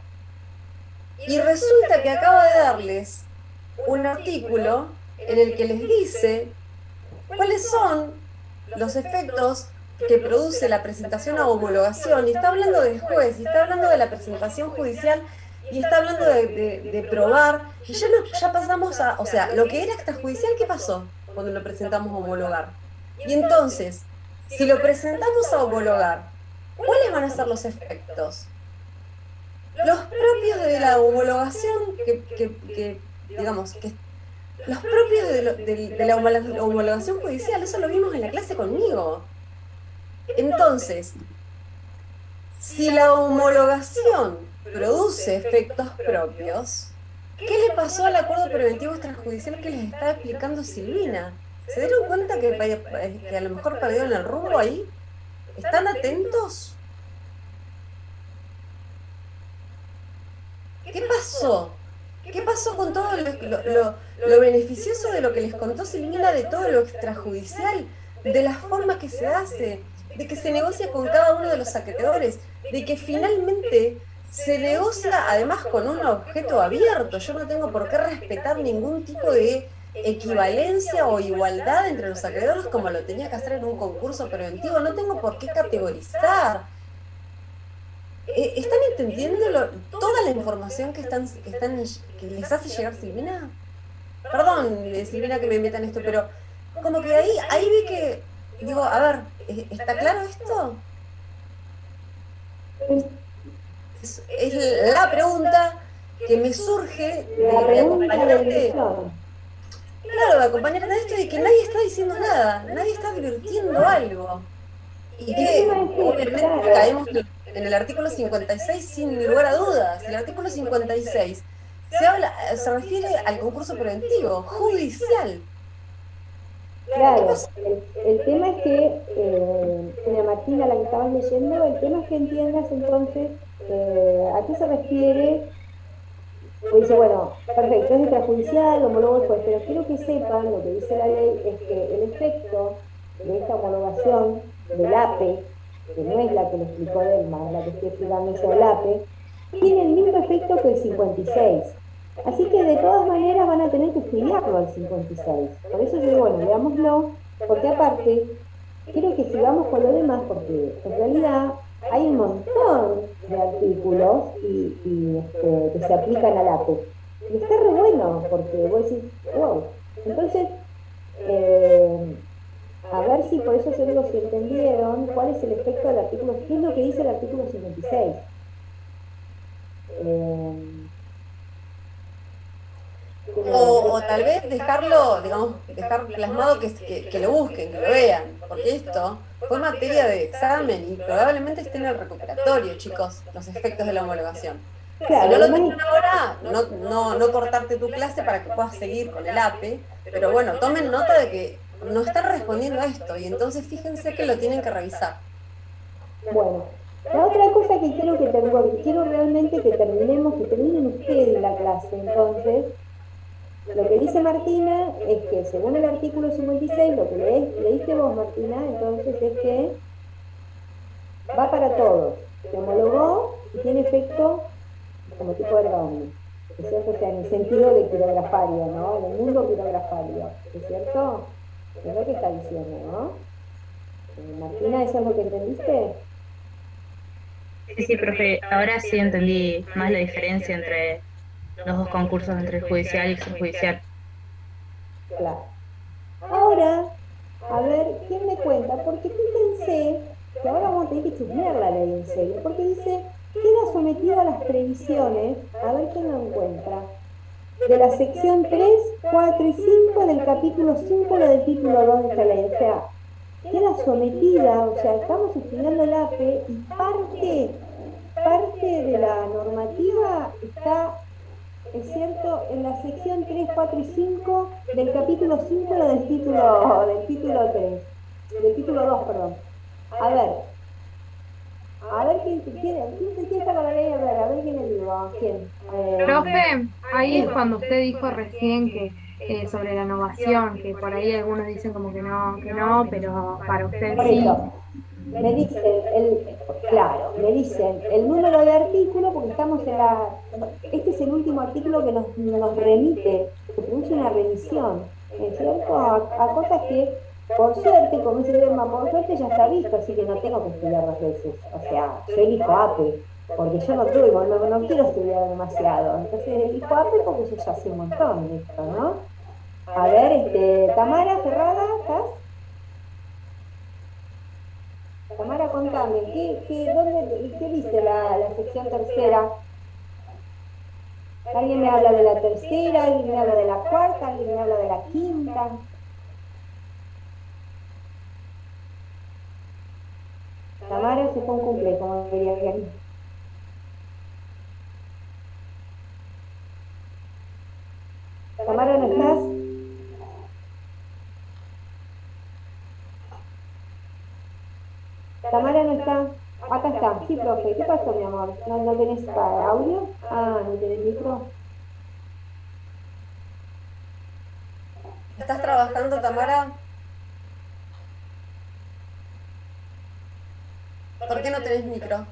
Y resulta que acaba de darles un artículo en el que les dice cuáles son los efectos que produce la presentación a homologación, y está hablando del juez, y está hablando de la presentación judicial, y está hablando de probar, y ya pasamos a, o sea, lo que era extrajudicial, ¿qué pasó cuando lo presentamos a homologar? Y entonces, si lo presentamos a homologar, ¿cuáles van a ser los efectos? Los propios de la homologación, digamos, que los propios de la homologación judicial, eso lo vimos en la clase conmigo. Entonces, si la homologación produce efectos propios, ¿qué le pasó al acuerdo preventivo extrajudicial que les estaba explicando Silvina? ¿Se dieron cuenta que a lo mejor perdieron el rumbo ahí? ¿Están atentos? ¿Qué pasó? ¿Qué pasó con todo lo beneficioso de lo que les contó Silvina, de todo lo extrajudicial, de la forma que se hace, de que se negocia con cada uno de los acreedores, de que finalmente se negocia además con un objeto abierto? Yo no tengo por qué respetar ningún tipo de equivalencia o igualdad entre los acreedores como lo tenía que hacer en un concurso preventivo, no tengo por qué categorizar. ¿Están entendiendo toda la información que les hace llegar Silvina? Perdón, Silvina, que me metan esto, pero como que ahí vi que, digo, a ver, ¿está claro esto? Es la pregunta que me surge de acompañarte. Claro, de acompañarte a esto, y que nadie está diciendo nada, nadie está advirtiendo algo. Y que obviamente caemos en el artículo 56 sin lugar a dudas. El artículo 56 se refiere al concurso preventivo, judicial. Claro, el tema es que, doña Martina, la que estabas leyendo, el tema es que entiendas entonces a qué se refiere. Pues dice, bueno, perfecto, es extrajudicial, homólogo el juez, pero quiero que sepan, lo que dice la ley es que el efecto de esta homologación del APE, que no es la que le explicó Delma, la que estoy explicando yo del APE, tiene el mismo efecto que el 56. Así que de todas maneras van a tener que estudiarlo al 56. Por eso yo digo, bueno, veámoslo, porque aparte, quiero que sigamos con lo demás, porque en realidad hay un montón de artículos que se aplican al APE. Y está re bueno, porque vos decís, wow. Entonces, A ver si por eso yo digo si entendieron cuál es el efecto del artículo, qué es lo que dice el artículo 56. O tal vez dejarlo, digamos, dejar plasmado que lo busquen, que lo vean, porque esto fue materia de examen y probablemente esté en el recuperatorio, chicos, los efectos de la homologación. Claro, Si no lo además, tienen ahora, no cortarte tu clase para que puedas seguir con el APE, pero bueno, tomen nota de que no están respondiendo a esto y entonces fíjense que lo tienen que revisar. bueno, la otra cosa que quiero realmente que terminemos, que terminen ustedes la clase, entonces, lo que dice Martina es que según el artículo 56, lo que leíste vos, Martina, entonces es que va para todos, se homologó y tiene efecto como tipo de ovni, ¿es cierto? O sea, en el sentido de quirografario, ¿no? En el mundo quirografario, ¿es cierto? Es lo que está diciendo, ¿no? Martina, ¿eso es lo que entendiste? Sí, profe, ahora sí entendí más la diferencia entre los dos concursos, entre el judicial y el extrajudicial. Claro. Ahora, a ver, ¿quién me cuenta? Porque fíjense que ahora vamos a tener que chusmear la ley en serio, porque dice, queda sometido a las previsiones, a ver quién lo encuentra, de la sección 3, 4 y 5 del capítulo 5 del título 2 de esta ley. O sea, queda sometida, o sea, estamos estudiando el APE y parte de la normativa está, es cierto, en la sección 3, 4 y 5 del capítulo 5 del título 3, del título 2, perdón. A ver quién está con la ley, a ver quién le digo, quién. Profe, ahí es cuando usted dijo recién que sobre la innovación, que por ahí algunos dicen como que no, pero para usted Por sí. eso, me dicen, me dicen el número de artículo porque estamos este es el último artículo que nos remite, se produce una remisión, ¿es cierto? A cosas que, por suerte, como dice Lerma, por suerte ya está visto, así que no tengo que estudiar dos veces. O sea, yo elijo APE, porque yo no quiero estudiar demasiado. Entonces elijo APE porque yo ya sé un montón de esto, ¿no? A ver, Tamara Ferrada, ¿estás? Tamara, contame, ¿qué dice la sección tercera? ¿Alguien me habla de la tercera? ¿Alguien me habla de la cuarta? ¿Alguien me habla de la quinta? Tamara se fue un cumple, como diría alguien. Tamara, ¿no estás? Tamara no está. Acá está. Sí, profe. ¿Qué pasó, mi amor? ¿No tenés audio? Ah, ¿no tenés micro? ¿Estás trabajando, Tamara? ¿Por qué no tenés micro?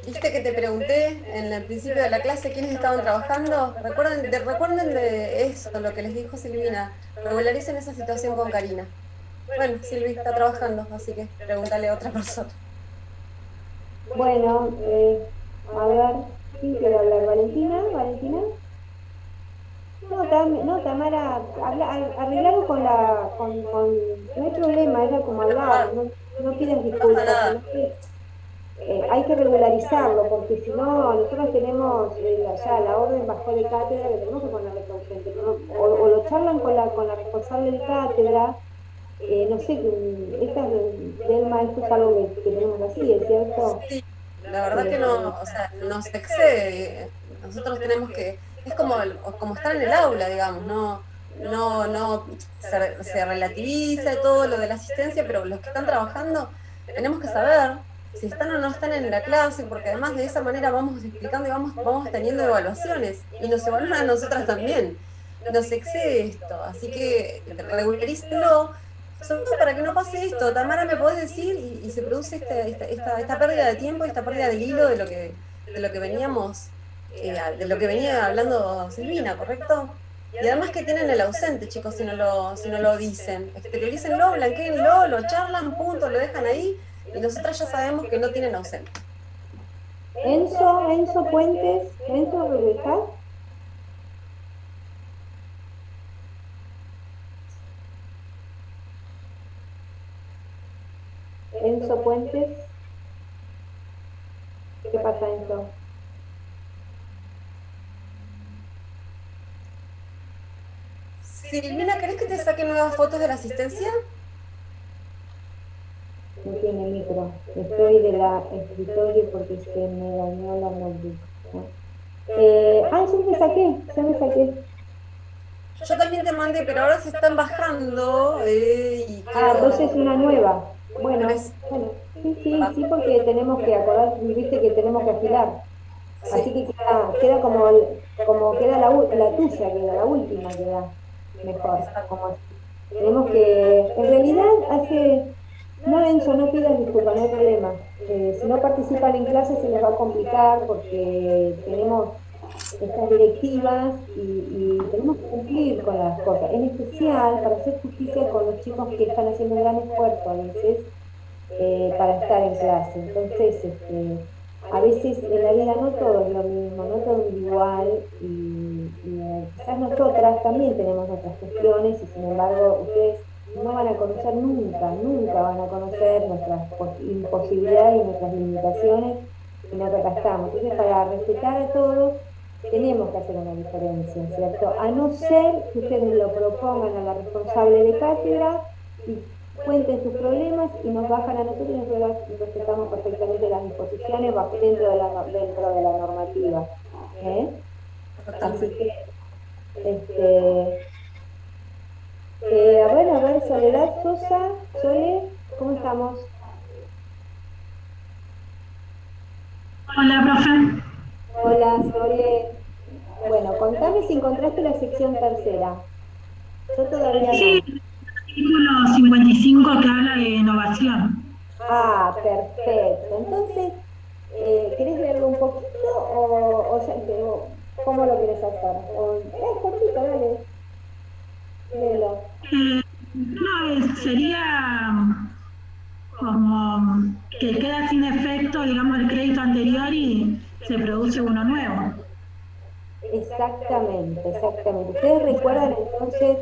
¿Viste que te pregunté en el principio de la clase quiénes estaban trabajando? Recuerden de eso, lo que les dijo Silvina. Regularicen esa situación con Karina. Bueno, Silvi está trabajando, así que pregúntale a otra persona. Bueno, a ver, ¿quién quiere hablar? ¿Valentina? ¿Valentina? No, Tamara, arreglalo no hay problema, era como hablar, no pidas disculpas, sino que hay que regularizarlo, porque si no, nosotros tenemos ya la orden bajo de cátedra que tenemos que ponerle ausente, o lo charlan con la responsable de cátedra, no sé, Delma, esto es algo que tenemos así, ¿es cierto? Sí, la verdad que no, o sea, nos excede. Nosotros tenemos que, es como estar en el aula, digamos, se relativiza todo lo de la asistencia, pero los que están trabajando tenemos que saber si están o no están en la clase, porque además de esa manera vamos explicando y vamos teniendo evaluaciones, y nos evalúan a nosotras también. Nos excede esto, así que regularícenlo. Sobre todo para que no pase esto, Tamara, ¿me podés decir? Y se produce esta pérdida de tiempo y esta pérdida del hilo de lo que veníamos, de lo que venía hablando Silvina, ¿correcto? Y además que tienen el ausente, chicos, si no lo dicen. Exterioricenlo, blanqueenlo, lo charlan, punto, lo dejan ahí, y nosotras ya sabemos que no tienen ausente. Enzo Puentes, Enzo, ¿estás? Enzo Puentes. ¿Qué pasa, Enzo? Silvina, ¿querés que te saque nuevas fotos de la asistencia? No tiene micro. Estoy de la escritorio porque se me dañó la notebook, ¿no? Ya me saqué. Yo también te mandé, pero ahora se están bajando y Entonces es una nueva. Bueno, ¿Tenés? sí, porque tenemos que acordar, viste que tenemos que afilar. Así Sí. que queda como queda la tuya, queda la última, queda mejor. Tenemos que, en realidad, no, Enzo, no pidas disculpas, no hay problema. Si no participan en clases se les va a complicar porque tenemos estas directivas y tenemos que cumplir con las cosas, en especial para hacer justicia con los chicos que están haciendo un gran esfuerzo a veces para estar en clase. Entonces, a veces en la vida no todo es lo mismo, no todo es igual y quizás nosotras también tenemos nuestras cuestiones y sin embargo ustedes no van a conocer nunca van a conocer nuestras imposibilidades y nuestras limitaciones y nosotros acá estamos. Entonces, para respetar a todos, tenemos que hacer una diferencia, ¿cierto? A no ser que ustedes lo propongan a la responsable de cátedra y cuenten sus problemas y nos bajan a nosotros y nosotros respetamos perfectamente las disposiciones dentro de la normativa. ¿Eh? Así que, a ver, Soledad Sosa, Sole, ¿cómo estamos? Hola, profe. Hola, Sole. Bueno, contame si encontraste la sección tercera. Yo todavía Sí, no. artículo 55 que habla de innovación. Perfecto. Entonces, ¿querés leerlo un poquito o ya cómo lo querés hacer? Es cortito, dale. Léelo. No, sería como que queda sin efecto, digamos, el crédito anterior y se produce uno nuevo. Exactamente. Ustedes recuerdan entonces,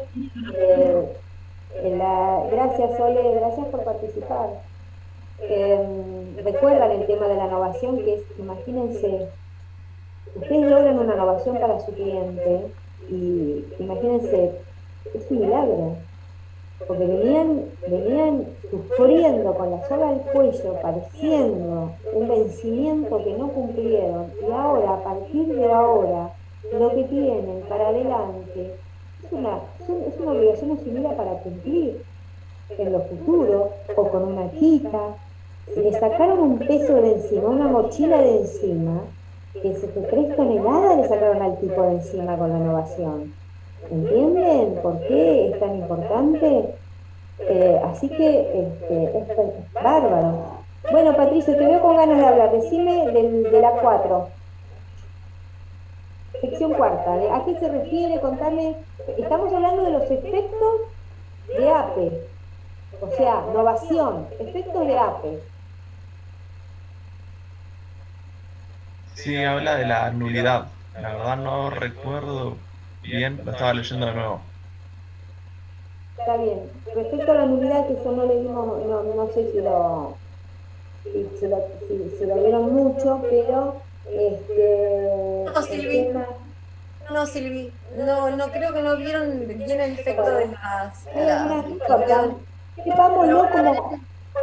gracias Sole, gracias por participar. Recuerdan el tema de la innovación, que es, imagínense, ustedes logran una innovación para su cliente y imagínense, es un milagro, porque venían sufriendo con la soga al cuello, padeciendo un vencimiento que no cumplieron, y ahora, a partir de ahora, lo que tienen para adelante es una obligación asumida para cumplir en lo futuro, o con una quita. Le sacaron un peso de encima, una mochila de encima, que se fue 3 toneladas le sacaron al tipo de encima con la innovación. ¿Entienden por qué es tan importante? Así que es bárbaro. Bueno, Patricio, te veo con ganas de hablar. Decime de la 4. Sección cuarta. ¿A qué se refiere? Contame. Estamos hablando de los efectos de APE. O sea, innovación, efectos de APE. Sí, habla de la nulidad. La verdad no recuerdo bien, lo estaba leyendo de nuevo. Está bien. Respecto a la nulidad, que eso no le dimos, no sé si lo vieron mucho, pero No, Silvi. No, Silvi. No creo que no vieron bien el efecto de no importa. Sepámoslo como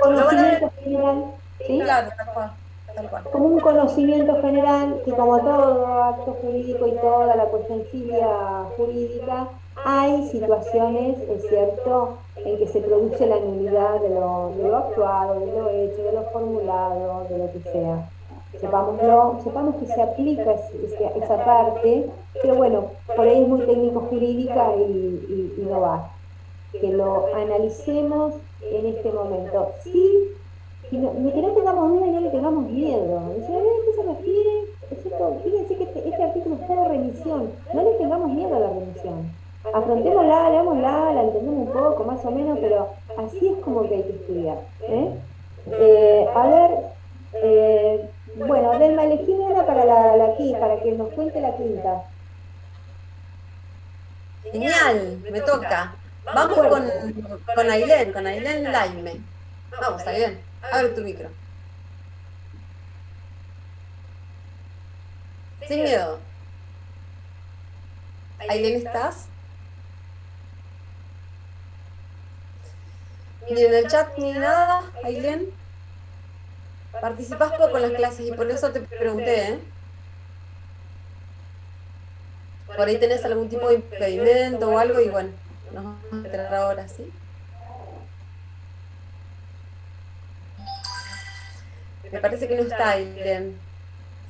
conocimiento general, ¿sí? Claro, tal cual. Como un conocimiento general que, como todo acto jurídico y toda la cuestioncilla jurídica, hay situaciones, es cierto, en que se produce la nulidad de lo actuado, de lo hecho, de lo formulado, de lo que sea. Sepamos que se aplica esa parte, pero bueno, por ahí es muy técnico jurídica y no va. Que lo analicemos en este momento. Sí, ni que no tengamos duda y no le tengamos miedo. Dice, ¿a qué se refiere? Fíjense que este artículo está de remisión. No le tengamos miedo a la remisión. Afrontémosla, leámosla, la entendemos un poco, más o menos, pero así es como que hay que estudiar. A ver, bueno, Delma, elegí una para para que nos cuente la quinta. Genial, me toca. Vamos con Ailén Laime. Vamos, Ailén. Abre tu micro. Sin miedo. Ailén, ¿estás? Ni en el chat ni nada, Ailén. Participás poco en las clases y por eso te pregunté, ¿eh? Por ahí tenés algún tipo de impedimento o algo y bueno, nos vamos a enterar ahora, ¿sí? Me parece que no está Ailén.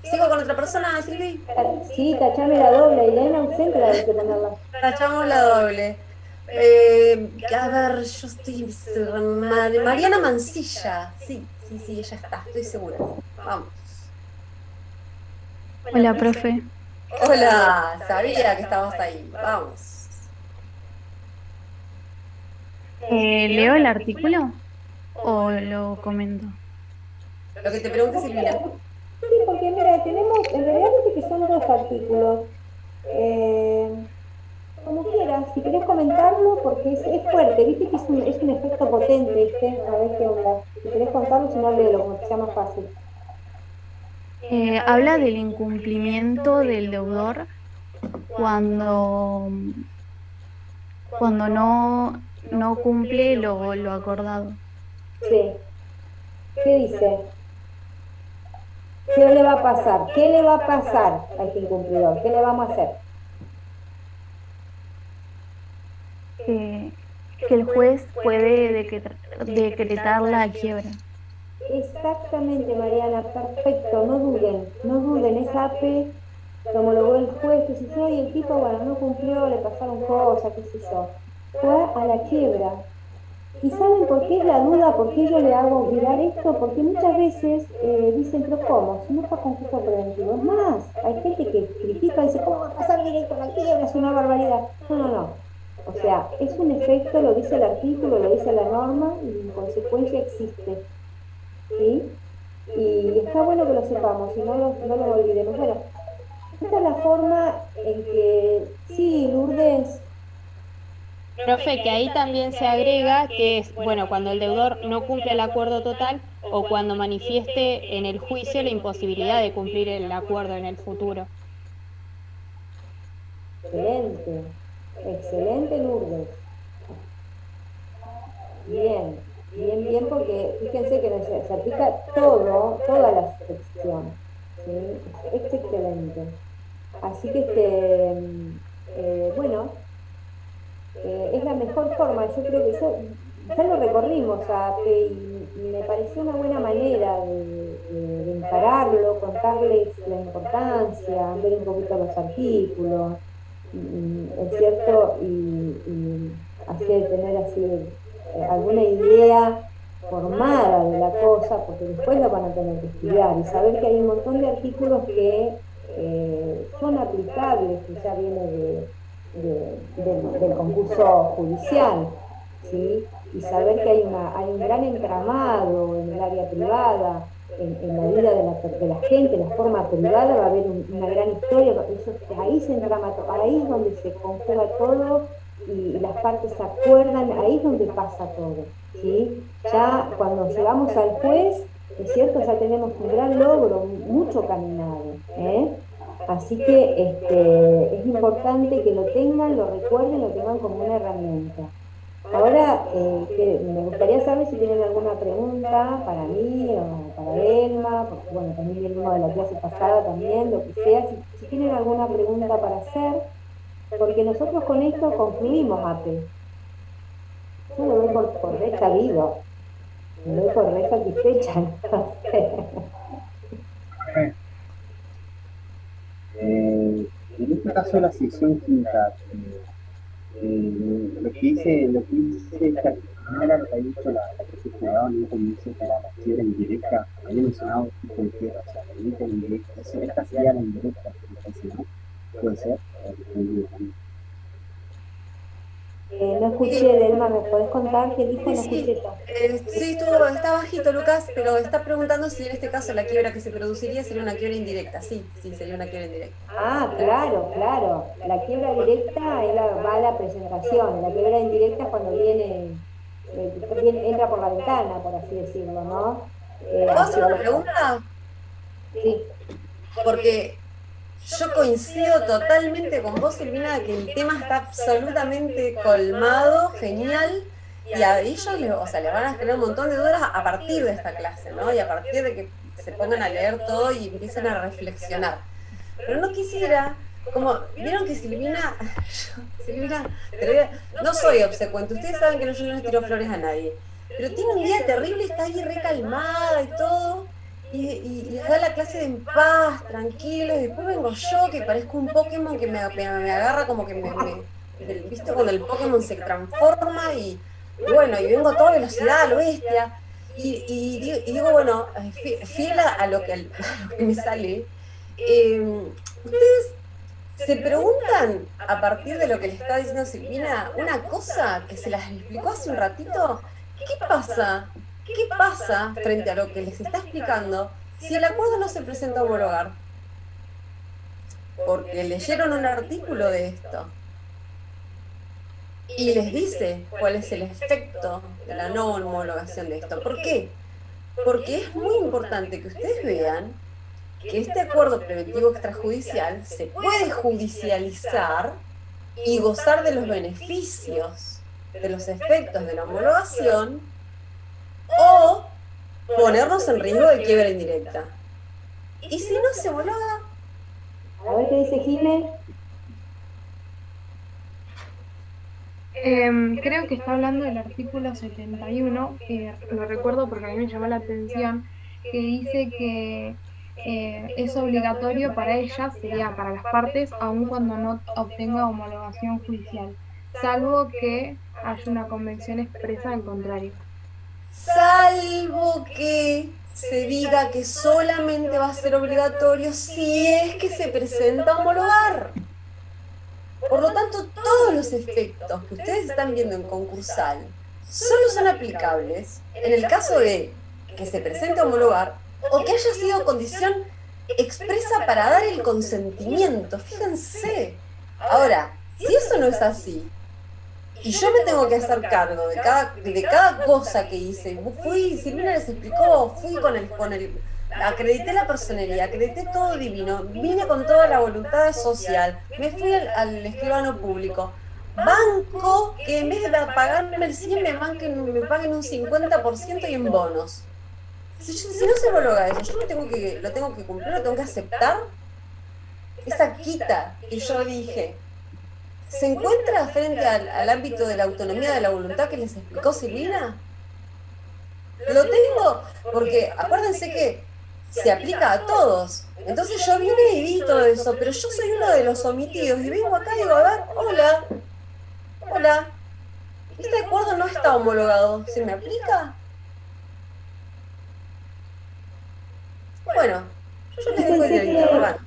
¿Sigo con otra persona, Silvi? Sí, tachame la doble, Elena ausente la de que ponerla. Tachamos la doble. A ver, yo estoy... Mariana Mancilla. Sí, ella está, estoy segura. Vamos. Hola, profe. Hola, sabía que estabas ahí. Vamos. ¿Leo el artículo o lo comento? Lo que te pregunte, Silvina. Sí, porque mira, tenemos, en realidad viste que son 2 artículos. Como quieras, si querés comentarlo, porque es fuerte, viste que es un efecto potente este, a ver qué onda. Si querés contarlo, si no léelo, como que sea más fácil. Habla del incumplimiento del deudor cuando, cuando no cumple lo acordado. Sí. ¿Qué dice? ¿Qué le va a pasar? ¿Qué le va a pasar a este incumplidor? ¿Qué le vamos a hacer? Que el juez puede decretar la quiebra. Exactamente, Mariana, perfecto, no duden, es APE, lo homologó el juez, qué sé yo, y el tipo, bueno, no cumplió, le pasaron cosas, qué sé yo. Fue a la quiebra. ¿Y saben por qué es la duda? ¿Por qué yo le hago mirar esto? Porque muchas veces dicen, pero ¿cómo? Si no está con juicio preventivo. Es más, hay gente que critica y dice, ¿cómo va a pasar directo a la quiebra? Es una barbaridad. No. O sea, es un efecto, lo dice el artículo, lo dice la norma, y en consecuencia existe. ¿Sí? Y está bueno que lo sepamos, y no lo olvidemos. Bueno, esta es la forma en que, sí, Lourdes. Profe, que ahí también se agrega que es, bueno, cuando el deudor no cumple el acuerdo total o cuando manifieste en el juicio la imposibilidad de cumplir el acuerdo en el futuro. Excelente, Lourdes. Bien, porque fíjense que se aplica toda la sección. ¿Sí? Es excelente. Así que, bueno, es la mejor forma. Yo creo que ya lo recorrimos y me pareció una buena manera de encararlo, contarles la importancia, ver un poquito los artículos, es cierto, y tener así alguna idea formada de la cosa, porque después lo van a tener que estudiar y saber que hay un montón de artículos que son aplicables, que ya viene del concurso judicial, ¿sí? Y saber que hay un gran entramado en el área privada, en la vida de la gente, en la forma privada va a haber una gran historia, ahí se entrama todo, ahí es donde se conjuga todo y las partes se acuerdan, ahí es donde pasa todo, ¿sí? Ya cuando llegamos al juez, es cierto, ya tenemos un gran logro, mucho caminado, ¿eh? Así que es importante que lo tengan, lo recuerden, lo tengan como una herramienta. Ahora, me gustaría saber si tienen alguna pregunta para mí o para Elma, porque bueno, también venimos de la clase pasada también, lo que sea, si tienen alguna pregunta para hacer, porque nosotros con esto concluimos, APE. Yo lo doy por re sabido, lo doy por re satisfecha, entonces. En este caso la sección quinta, lo que dice esta primera que ha dicho la que se jugaba en un comienzo que era la quiebra indirecta, había mencionado tipo de quiebra, o sea, la indirecta, esta sería la indirecta, ¿no? Puede ser. No escuché, Delma, ¿me podés contar qué dijo? No Sí, escuché yo. sí, está bajito, Lucas, pero está preguntando si en este caso la quiebra que se produciría sería una quiebra indirecta. Sí, sería una quiebra indirecta. Ah, claro. La quiebra directa va a la presentación. La quiebra indirecta es cuando viene también entra por la ventana, por así decirlo, ¿no? ¿Puedo hacer una pregunta? Sí. Porque yo coincido totalmente con vos, Silvina, de que el tema está absolutamente colmado, genial, y a ellos o sea, les van a generar un montón de dudas a partir de esta clase, ¿no? Y a partir de que se pongan a leer todo y empiecen a reflexionar. Pero no quisiera, como, vieron que Silvina, no soy obsecuente, ustedes saben que yo no les tiro flores a nadie, pero tiene un día terrible, está ahí recalmada y todo, y les da la clase en paz, tranquilo, y después vengo yo, que parezco un Pokémon que me agarra como que ¿viste? Cuando el Pokémon se transforma y bueno, y vengo a toda velocidad, a lo bestia, y digo, bueno, fiel a lo que me sale, ustedes se preguntan, a partir de lo que le está diciendo Silvina, una cosa que se las explicó hace un ratito. ¿Qué pasa? ¿Qué pasa frente a lo que les está explicando si el acuerdo no se presenta a homologar? Porque leyeron un artículo de esto y les dice cuál es el efecto de la no homologación de esto. ¿Por qué? Porque es muy importante que ustedes vean que este acuerdo preventivo extrajudicial se puede judicializar y gozar de los beneficios, de los efectos de la homologación, o ponernos en riesgo de quiebra indirecta. ¿Y si no se homologa? A ver qué dice Jiménez. Creo que está hablando del artículo 71, que lo recuerdo porque a mí me llamó la atención, que dice que es obligatorio para ellas, sería para las partes, aun cuando no obtenga homologación judicial, salvo que haya una convención expresa al contrario. Salvo que se diga que solamente va a ser obligatorio si es que se presenta a homologar. Por lo tanto, todos los efectos que ustedes están viendo en concursal solo son aplicables en el caso de que se presente a homologar o que haya sido condición expresa para dar el consentimiento. Fíjense. Ahora, si eso no es así, y yo me tengo que hacer cargo de cada cosa que hice, Silvina les explicó, fui acredité la personería, acredité todo divino, vine con toda la voluntad social, me fui al escribano público, banco que en vez de pagarme el 100 me paguen un 50% y en bonos. Si no se homologa eso, yo lo tengo que cumplir, lo tengo que aceptar. Esa quita que yo dije, ¿se encuentra frente al ámbito de la autonomía de la voluntad que les explicó Silvina? Lo tengo, porque acuérdense que se aplica a todos. Entonces yo vine y vi todo eso, pero yo soy uno de los omitidos y vengo acá y digo, a ver, hola, este acuerdo no está homologado, ¿se me aplica? Bueno, yo les dejo el interrogante.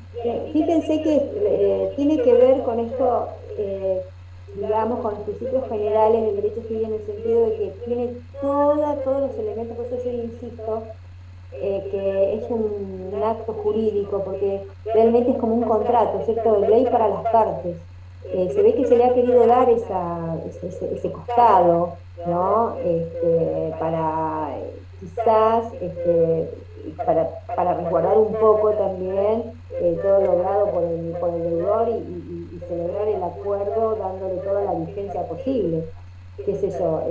Fíjense que tiene que ver con esto, digamos, con los principios generales del derecho civil, en el sentido de que tiene todos los elementos, por eso yo insisto, que es un acto jurídico, porque realmente es como un contrato, ¿cierto? De ley para las partes. Se ve que se le ha querido dar ese costado, ¿no? Para quizás para resguardar un poco también todo logrado por el deudor y celebrar el acuerdo dándole toda la vigencia posible. ¿Qué sé yo?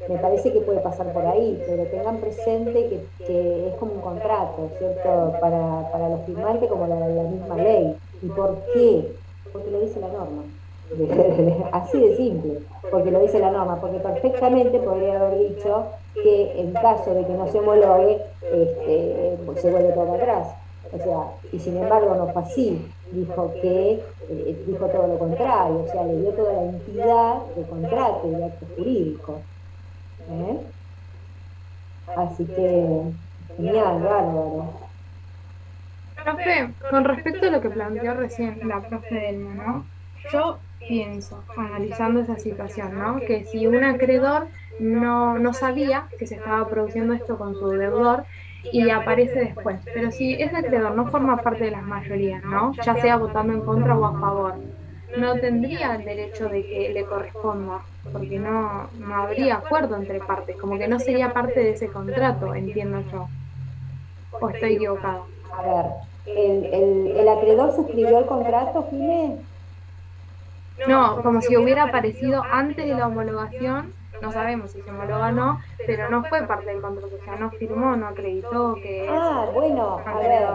Me parece que puede pasar por ahí, pero tengan presente que es como un contrato, ¿cierto? Para los firmantes como la misma ley. ¿Y por qué? Porque lo dice la norma. Así de simple, porque lo dice la norma, porque perfectamente podría haber dicho que en caso de que no se homologue, se vuelve todo atrás. O sea, y sin embargo no fue así, dijo todo lo contrario, o sea, le dio toda la entidad de contrato y de acto jurídico. Así que, genial, bárbaro. Profe, con respecto a lo que planteó recién la profe Delma, ¿no? Yo pienso, analizando esa situación, ¿no? Que si un acreedor no sabía que se estaba produciendo esto con su deudor y aparece después, pero si ese acreedor no forma parte de las mayorías, ¿no? Ya sea votando en contra o a favor, no tendría el derecho de que le corresponda, porque no habría acuerdo entre partes, como que no sería parte de ese contrato, entiendo yo. ¿O estoy equivocada? A ver, ¿el acreedor suscribió el contrato, Jimé? No, como si hubiera aparecido antes de la homologación, no sabemos si se homologa o no, pero no fue parte del contrato, o sea, no firmó, no acreditó que Bueno, a ver,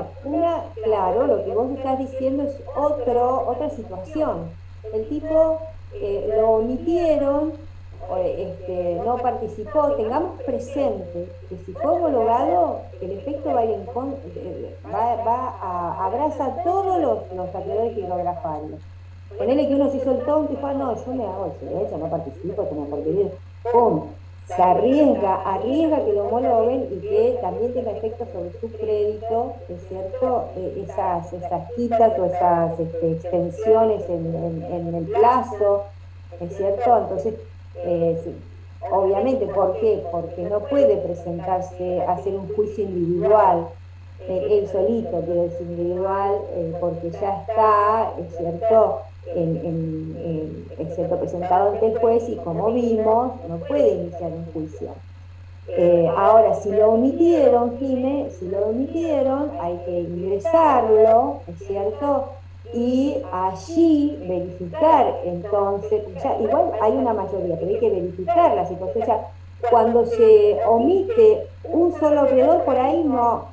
claro, lo que vos estás diciendo es otra situación. El tipo lo omitieron, no participó. Tengamos presente que si fue homologado, el efecto va a ir abraza todos los acreedores hidrografarios. Ponele que uno se hizo el tonto y dijo, no, yo me hago el silencio, no participo, como porquería. ¡Pum! Se arriesga que lo homologuen y que también tenga efectos sobre su crédito, ¿es cierto? Esas quitas o esas extensiones en el plazo, ¿es cierto? Entonces, sí, obviamente, ¿por qué? Porque no puede presentarse a hacer un juicio individual, él solito, quiero decir individual, porque ya está, ¿es cierto? Es cierto, presentado ante el juez y como vimos, no puede iniciar un juicio. Ahora, si lo omitieron, Jimé, hay que ingresarlo, ¿es cierto? Y allí verificar, entonces, ya igual hay una mayoría, pero hay que verificar la situación. O sea, cuando se omite un solo acreedor, por ahí no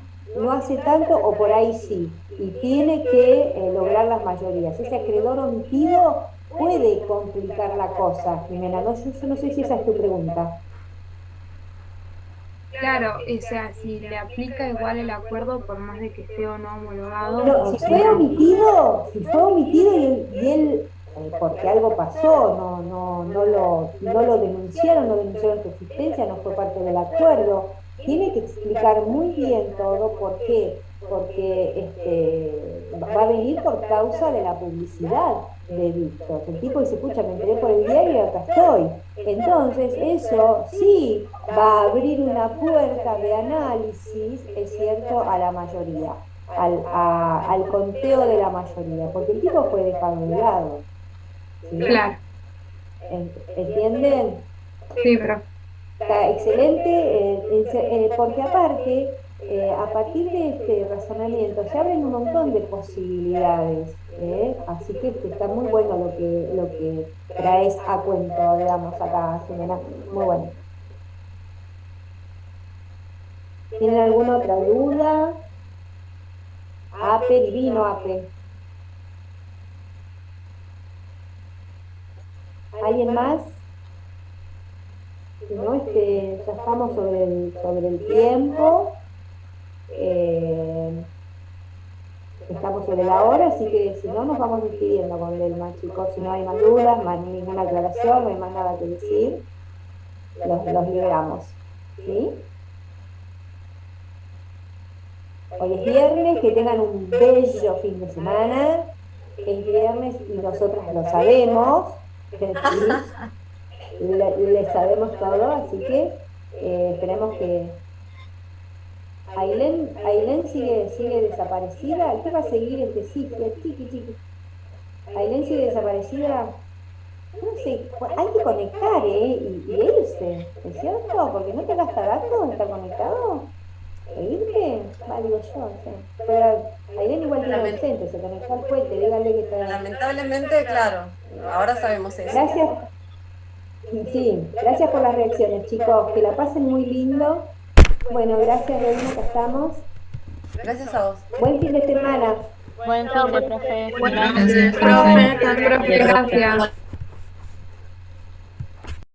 hace tanto, o por ahí sí, y tiene que lograr las mayorías. Ese acreedor omitido puede complicar la cosa, Jimena. Yo no sé si esa es tu pregunta. Claro, o sea, si le aplica igual el acuerdo por más de que esté o no homologado. No, si fue omitido y él porque algo pasó, no lo denunciaron su existencia, no fue parte del acuerdo, tiene que explicar muy bien todo. ¿Por qué? Porque va a venir por causa de la publicidad de Víctor. El tipo dice, escucha, me enteré por el diario y acá estoy. Entonces, eso sí va a abrir una puerta de análisis, es cierto, a la mayoría, al conteo de la mayoría, porque el tipo fue dejado de lado. ¿Sí? Claro. ¿Entienden? Sí, pero... Está excelente, porque aparte, a partir de este razonamiento se abren un montón de posibilidades, así que está muy bueno lo que traes a cuento, digamos, acá, Jimena, muy bueno. ¿Tienen alguna otra duda? Ape, divino Ape. ¿Alguien más? Si no, ya estamos sobre el tiempo, estamos sobre la hora, así que si no, nos vamos despidiendo con Delma, chicos. Si no hay más dudas, más ninguna aclaración, no hay más nada que decir, los liberamos, ¿sí? Hoy es viernes, que tengan un bello fin de semana. Es viernes y nosotras lo sabemos, ¿sí? Le sabemos todo, así que esperemos que... Ailén sigue desaparecida. ¿Qué va a seguir este ciclo? Chiqui. Ailén sigue desaparecida. No sé, hay que conectar, y irse, ¿es cierto? Porque no te gasta datos estar conectado. ¿E irte? Digo yo, sí. Pero Ailén igual tiene ausente, se conectó al puente, díganle que está... Lamentablemente, claro, ahora sabemos eso. Gracias. Sí, gracias por las reacciones, chicos. Que la pasen muy lindo. Bueno, gracias, Reina, que estamos. Gracias a vos. Buen fin de semana. Buen fin de, profe. Gracias, profe. Gracias.